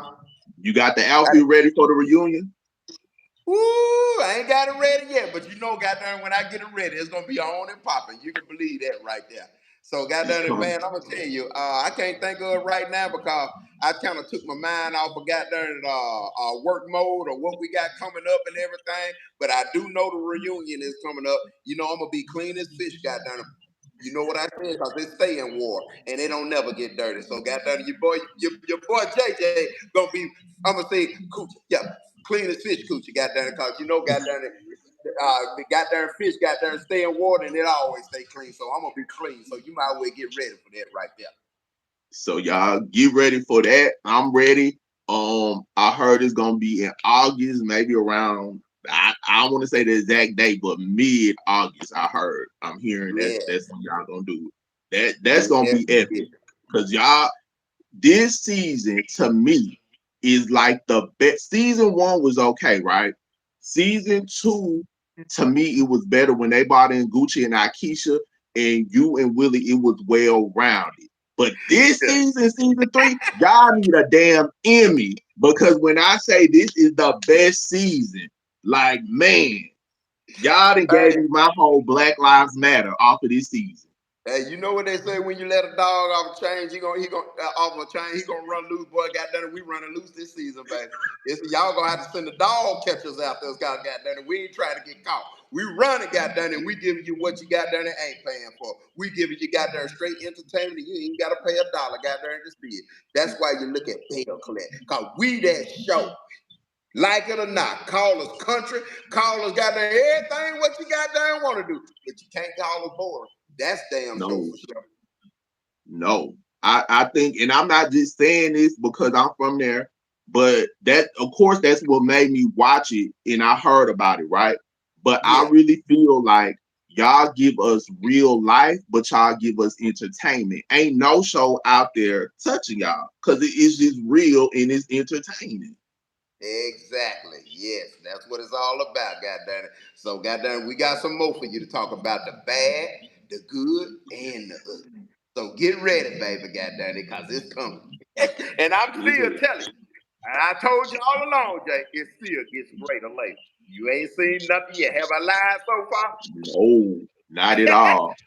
You got the outfit ready for the reunion? Woo, I ain't got it ready yet, but you know, goddamn, when I get it ready, it's gonna be on and popping. You can believe that right there. So, It's goddamn it, coming. man, I'm gonna tell you, I can't think of it right now because I kind of took my mind off of goddamn work mode or what we got coming up and everything. But I do know the reunion is coming up. You know, I'm gonna be clean as fish, goddamn it. You know what I said? Because they stay in war and they don't never get dirty. So, goddamn, your boy JJ gonna be, I'm gonna say, coochie, yeah, clean as fish coochie, goddamn it, because you know, goddamn it, the goddamn fish goddamn stay in water and it always stay clean. So I'm gonna be clean. So you might as well get ready for that right there. So y'all get ready for that. I'm ready. I heard it's gonna be in August, maybe around. I don't want to say the exact date, but mid August. I heard. I'm hearing Yeah, that's when y'all gonna do it. That's most gonna be definitely. epic. Cause y'all, this season to me is like the best. Season one was okay, right? Season two, to me, it was better when they brought in Gucci and Aikisha, and you and Willie, it was well rounded. But this Yeah. season, season three, y'all need a damn Emmy, because when I say this is the best season, like man, y'all done gave Hey, me my whole Black Lives Matter off of this season. hey, you know what they say when you let a dog off a chain, he gonna off a chain, he gonna run loose. Boy, goddamn it, we running loose this season, baby. Y'all gonna have to send the dog catchers out there, goddamn it. We ain't trying to get caught. We running, goddamn it. We giving you what you goddamn it ain't paying for. We giving you goddamn straight entertainment. And you ain't gotta pay a dollar, goddamn to see it. That's why you look at Belle Collective, cause we that show. Like it or not, call us country, call us goddamn everything what you goddamn want to do, but you can't call us boring. That's damn show No, for sure. no. I think, and I'm not just saying this because I'm from there, but that, of course, that's what made me watch it, and I heard about it, right? But I Yeah, really feel like y'all give us real life, but y'all give us entertainment. Ain't no show out there touching y'all because it is just real and it's entertaining. exactly. Yes, that's what it's all about, goddamn it. So, goddamn, we got some more for you to talk about the bad, the good, and the ugly. So get ready, baby, goddamn it, cause it's coming. And I'm still Yeah. telling you, and I told you all along, Jay, it still gets greater later. You ain't seen nothing yet. Have I lied so far? No, not at all.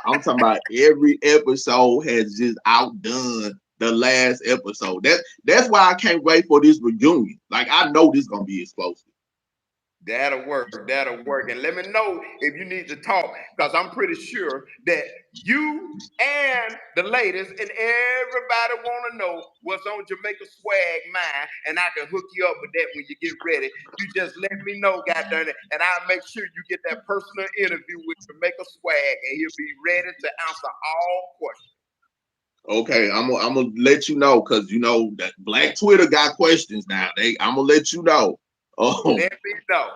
I'm talking about every episode has just outdone the last episode. That's why I can't wait for this reunion. Like I know this gonna be explosive. That'll work. That'll work. And let me know if you need to talk, because I'm pretty sure that you and the ladies and everybody want to know what's on Jamaica Swag mind, and I can hook you up with that when you get ready. You just let me know, goddamn it, and I'll make sure you get that personal interview with Jamaica Swag, and he'll be ready to answer all questions. Okay, I'm gonna let you know because you know that Black Twitter got questions now. I'm gonna let you know. Oh, Let me know.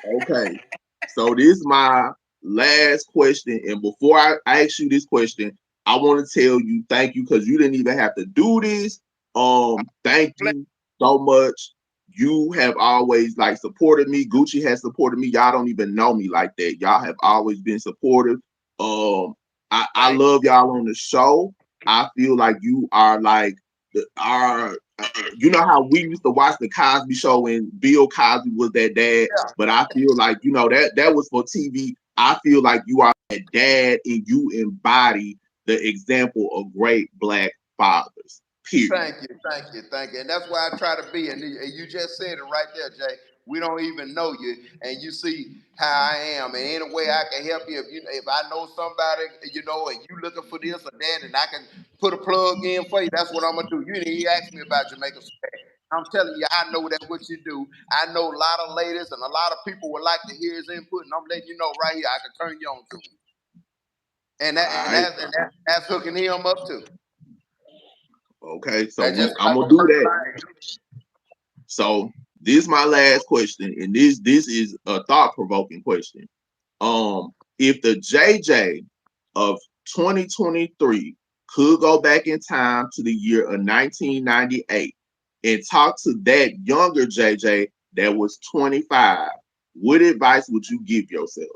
okay. So this is my last question, and before I ask you this question, I want to tell you thank you because you didn't even have to do this. Thank you so much. You have always like supported me. Gucci has supported me. Y'all don't even know me like that. Y'all have always been supportive. I love y'all on the show. I feel like you are like you know how we used to watch the Cosby Show and Bill Cosby was that dad, but I feel like that was for TV. I feel like you are that dad and you embody the example of great Black fathers. Period. Thank you. And that's why I try to be. And you just said it right there, Jay. We don't even know you, and you see how I am. And any way I can help you, if I know somebody, and you looking for this or that, and I can put a plug in for you, that's what I'm gonna do. You didn't even ask me about Jamaica Swag. I'm telling you, I know that what you do. I know a lot of ladies and a lot of people would like to hear his input, and I'm letting you know right here, I can turn you on to him. And that's hooking him up too. Okay, so That's just I'm gonna do that. So this is my last question, and this is a thought-provoking question. If the JJ of 2023 could go back in time to the year of 1998 and talk to that younger JJ that was 25, what advice would you give yourself?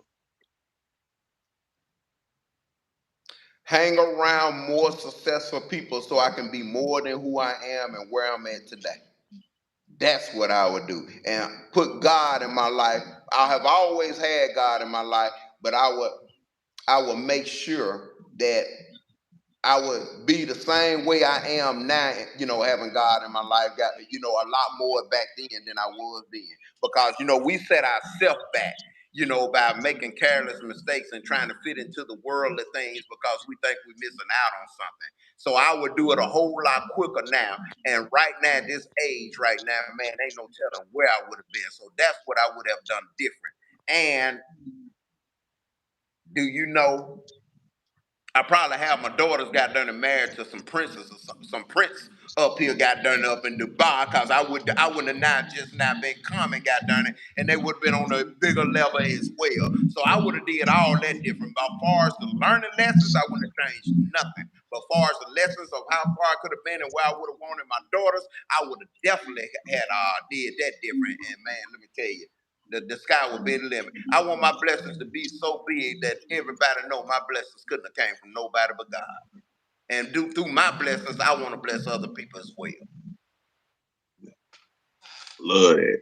Hang around more successful people so I can be more than who I am and where I'm at today. That's what I would do. And put God in my life. I have always had God in my life, but I would make sure that I would be the same way I am now, having God in my life, got, a lot more back then than I was then. Because, we set ourselves back, by making careless mistakes and trying to fit into the world of things because we think we're missing out on something. So I would do it a whole lot quicker now. And right now, at this age right now, man, ain't no telling where I would have been. So that's what I would have done different. And do you know, I probably have my daughters got done and married to some princes or some prince up here got done up in Dubai because I wouldn't have not been calm and got done it, and they would have been on a bigger level as well. So I would have did all that different. But as far as the learning lessons, I wouldn't have changed nothing. But as far as the lessons of how far I could have been and where I would have wanted my daughters, I would have definitely had did that different. And man, let me tell you, the sky will be the limit. I want my blessings to be so big that everybody know my blessings couldn't have came from nobody but God. And through my blessings, I want to bless other people as well. Love that.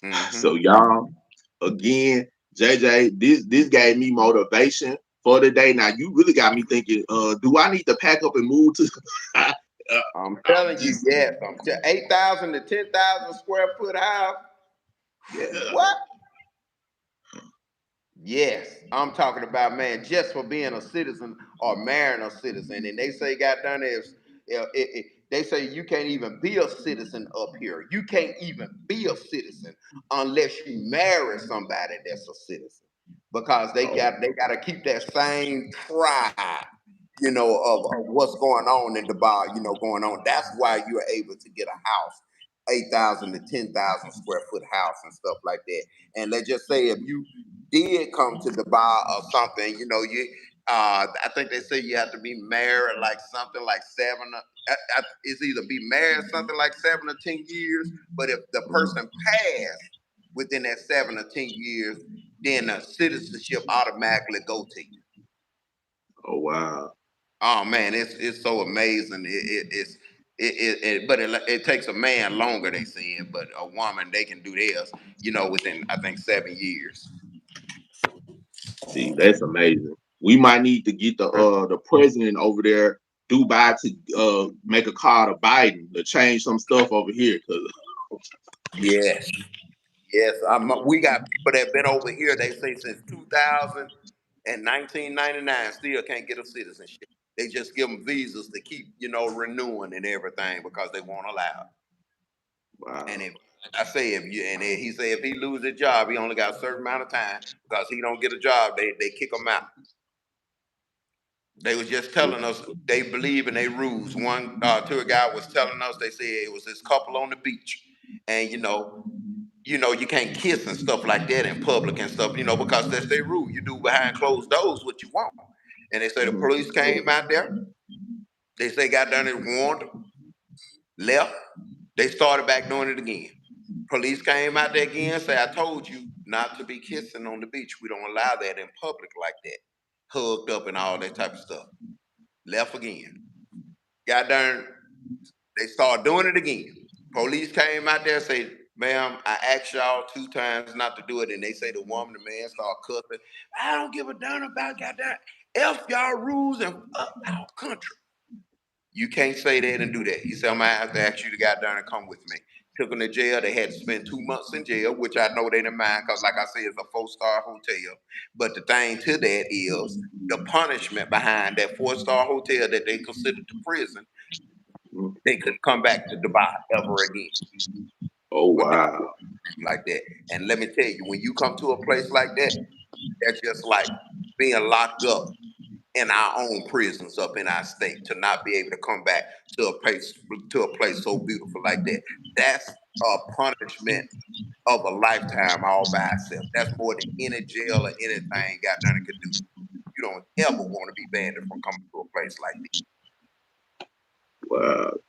Mm-hmm. So y'all, again, JJ, this gave me motivation for the day. Now you really got me thinking, do I need to pack up and move to I'm telling you, yes. 8,000 to 10,000 square foot house. yeah. What? Yes, I'm talking about, man, just for being a citizen or marrying a citizen. And they say, God done is, they say you can't even be a citizen up here. You can't even be a citizen unless you marry somebody that's a citizen, because they got to keep that same pride, of what's going on in Dubai, going on. That's why you're able to get a house, 8,000 to 10,000 square foot house and stuff like that. And let's just say if you did come to Dubai or something, I think they say you have to be married like something like it's either be married something like 7 or 10 years, but if the person passed within that 7 or 10 years, then the citizenship automatically go to you. Oh wow. Oh man, it's so amazing. But it takes a man longer, they saying, but a woman they can do theirs, within I think 7 years. See, that's amazing. We might need to get the president over there, Dubai, to make a call to Biden to change some stuff over here. Cause Yes, yes. We got people that been over here. They say since 2000 and 1999 still can't get a citizenship. They just give them visas to keep, renewing and everything because they won't allow it. wow. And if I say if you and he say if he lose his job, he only got a certain amount of time because he don't get a job, they kick him out. They was just telling us they believe in their rules. One tour guide was telling us they said it was this couple on the beach, and you can't kiss and stuff like that in public and stuff, because that's their rule. You do behind closed doors what you want. And they say the police came out there. They say got done and warned them, left. They started back doing it again. Police came out there again, say, I told you not to be kissing on the beach. We don't allow that in public like that. hugged up and all that type of stuff. Left again. Got done. They started doing it again. Police came out there and say, ma'am, I asked y'all 2 times not to do it. And they say the woman, the man started cussing. I don't give a darn about goddamn F y'all rules and fuck our country. You can't say that and do that. He said, I'm gonna have to ask you to goddamn and come with me. Took them to jail. They had to spend 2 months in jail, which I know they didn't mind because, like I said, it's a 4-star hotel. But the thing to that is the punishment behind that 4-star hotel that they considered the prison, they couldn't come back to Dubai ever again. Oh wow. Like that. And let me tell you, when you come to a place like that, that's just like being locked up in our own prisons up in our state to not be able to come back to a place so beautiful like that. That's a punishment of a lifetime all by itself. That's more than any jail or anything got nothing could do. You don't ever want to be banned from coming to a place like this.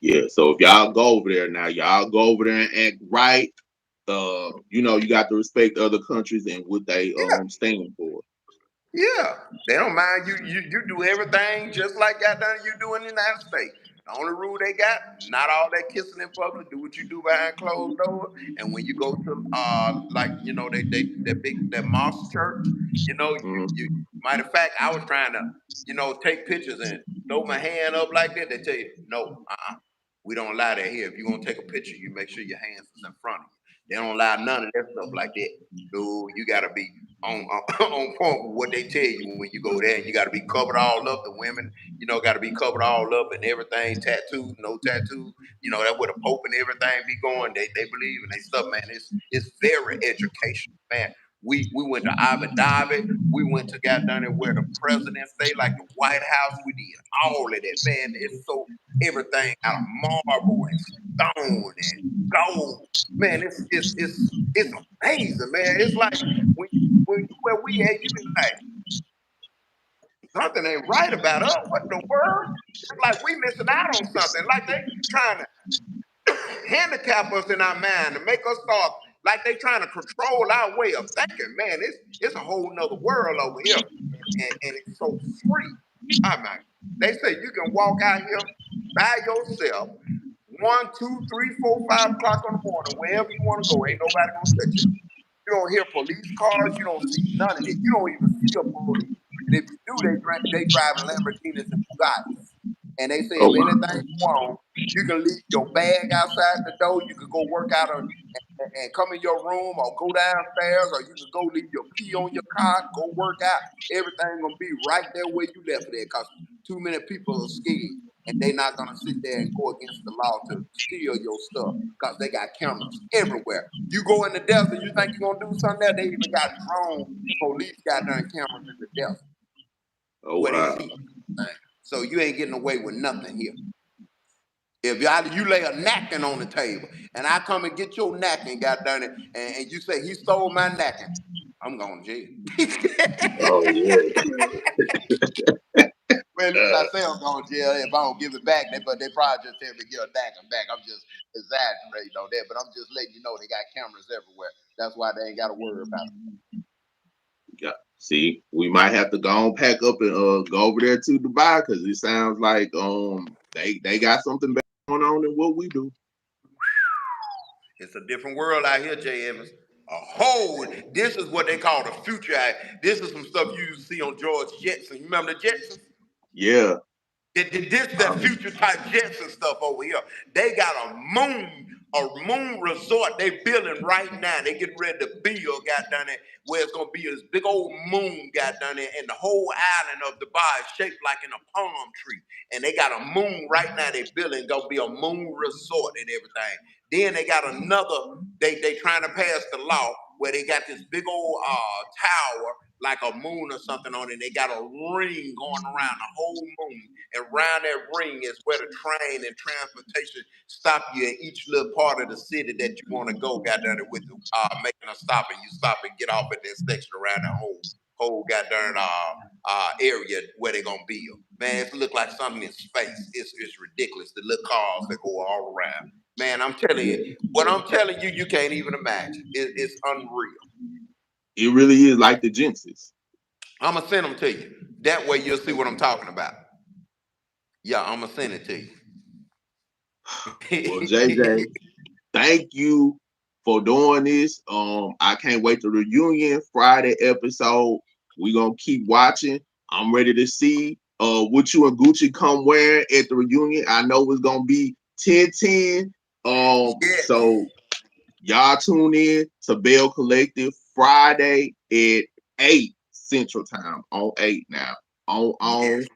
Yeah. So if y'all go over there now, y'all go over there and act right. You know, you got to respect other countries and what they Yeah. stand for. Yeah, they don't mind you. You do everything just like goddamn you do in the United States. The only rule they got, not all that kissing in public. Do what you do behind closed doors. And when you go to like that mosque church, you. Matter of fact, I was trying to take pictures and throw my hand up like that. They tell you no, we don't allow that here. If you're gonna take a picture, you make sure your hands is in front of you. They don't allow none of that stuff like that. No, you gotta be on point with what they tell you when you go there. And you got to be covered all up. The women, got to be covered all up and everything. Tattoos, no tattoos. That's where the Pope and everything be going. They believe in they stuff, man. It's very educational, man. We went to Abu Dhabi. We went to down there where the president stay, like the White House. We did all of that, man. It's so everything out of marble and stone and gold. Man, it's amazing, man. It's like when you where we at, you be like, something ain't right about us. What in the world? It's like we missing out on something. Like they trying to handicap us in our mind to make us thought like they trying to control our way of thinking. Man, it's a whole nother world over here. And it's so free. I mean, they say you can walk out here by yourself 1, 2, 3, 4, 5 o'clock in the morning, wherever you want to go. Ain't nobody gonna touch you. You don't hear police cars. You don't see none of it. You don't even see a police. And if you do, they driving Lamborghinis and Bugattis. And they say Oh if wow. anything wrong, you can leave your bag outside the door. You could go work out and come in your room or go downstairs, or you could go leave your key on your car, go work out. Everything gonna be right there where you left it at, because too many people are scared. And they not gonna sit there and go against the law to steal your stuff because they got cameras everywhere. You go in the desert, you think you're gonna do something there? They even got drone police got done cameras in the desert Oh where they wow. see everything. So you ain't getting away with nothing here. If you lay a napkin on the table and I come and get your napkin, got done it, and you say he stole my napkin, I'm going to jail. Oh yeah. Well, at least I say I'm going to jail. If I don't give it back, but they probably just tell me to get a napkin back. I'm just exaggerating on that, but I'm just letting you know they got cameras everywhere. That's why they ain't got to worry about it. Yeah. See, we might have to go and pack up and go over there to Dubai because it sounds like they got something better going on than what we do. It's a different world out here, Jay Evans. This is what they call the future. This is some stuff you used to see on George Jetson. You remember the Jetsons? Yeah. This that future type Jetson stuff over here. They got a moon resort they building right now. They getting ready to build, got down there, where it's gonna be this big old moon, got down there, and the whole island of Dubai is shaped like in a palm tree. And they got a moon right now. They building gonna be a moon resort and everything. Then they got another. They trying to pass the law where they got this big old tower like a moon or something on it. They got a ring going around the whole moon. And around that ring is where the train and transportation stop you in each little part of the city that you want to go. Got down there with making a stop, and you stop and get off at that section around that whole goddamn area where they gonna build. Man, it look like something in space. It's ridiculous. The little cars that go all around. Man, I'm telling you, what I'm telling you, you can't even imagine. It's unreal. It really is like the Jensen's. I'm gonna send them to you. That way you'll see what I'm talking about. Yeah, I'm gonna send it to Well, you. JJ, thank you for doing this. I can't wait to the reunion Friday episode. We're gonna keep watching. I'm ready to see what you and Gucci come wearing at the reunion. I know it's gonna be 10-10. Yes, So y'all tune in to Belle Collective Friday at 8 Central Time on 8 now. On yes,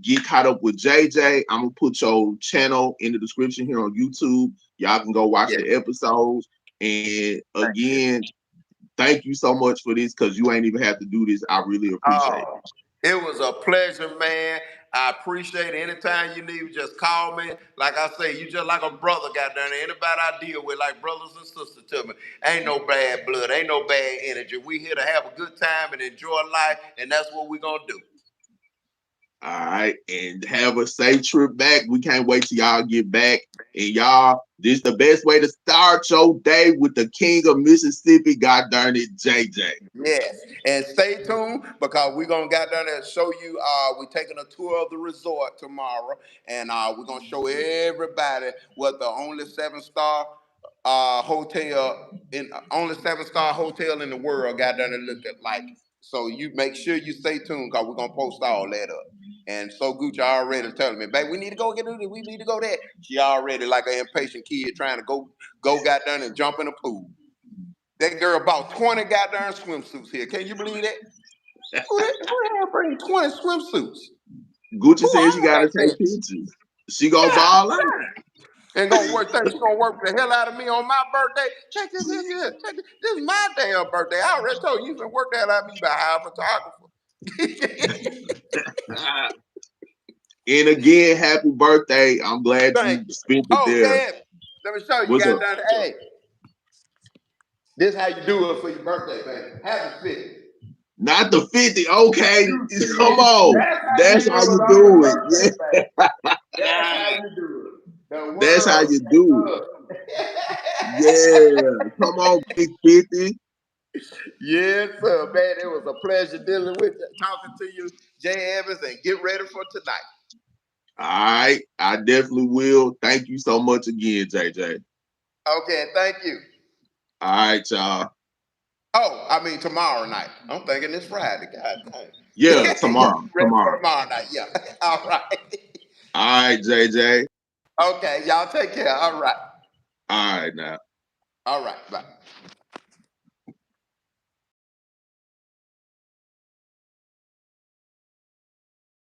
get caught up with JJ. I'm gonna put your channel in the description here on YouTube. Y'all can go watch yes. the episodes. And Thank you. again, thank you so much for this because you ain't even have to do this. I really appreciate Oh, it. it was a pleasure, man. I appreciate it. Anytime you need, just call me. Like I say, you just like a brother, goddamn. Anybody I deal with, like brothers and sisters to me. Ain't no bad blood, ain't no bad energy. We here to have a good time and enjoy life, and that's what we gonna do. All right, and have a safe trip back. We can't wait till y'all get back. And y'all, this the best way to start your day with the King of Mississippi. God darn it, JJ. Yes, and stay tuned because we're gonna get down there and show you. We're taking a tour of the resort tomorrow, and we're gonna show everybody what the only 7-star hotel in only 7-star hotel in the world got down and looked at like. So you make sure you stay tuned because we're gonna post all that up. And so Gucci already telling me, babe, we need to go get it. We need to go there. She already like an impatient kid trying to go got down and jump in the pool. That girl bought 20 goddamn swimsuits here. Can you believe that? Who the hell bring 20 swimsuits? Gucci Who said she owns gotta that take bitch? pictures. She gonna God ball out. damn. And gonna work that. She gonna work the hell out of me on my birthday. Check this here. Check this. This is my damn birthday. I already told you can work that out of me by hire a photographer. And again, happy birthday. I'm glad Thank you you. spent it Oh, there. yeah. Let me show you. What's Got up? down. Hey, this how you do it for your birthday, baby. Happy 50. Not the 50. Okay. You Come see, on. that's how you That's how do it you on your do it. birthday, baby. That's Yeah. how you do it. The That's how world you take do us. it. Yeah. Come on, big 50. Yes, sir, man. It was a pleasure dealing with you, talking to you, Jay Evans, and get ready for tonight. All right. I definitely will. Thank you so much again, JJ. Okay, thank you. All right, y'all. Oh, I mean tomorrow night. I'm thinking it's Friday. God dang. Yeah, Yeah, tomorrow. ready for Tomorrow. tomorrow night. Yeah. All right. All right, JJ. Okay, y'all take care. All right. All right now. All right. Bye.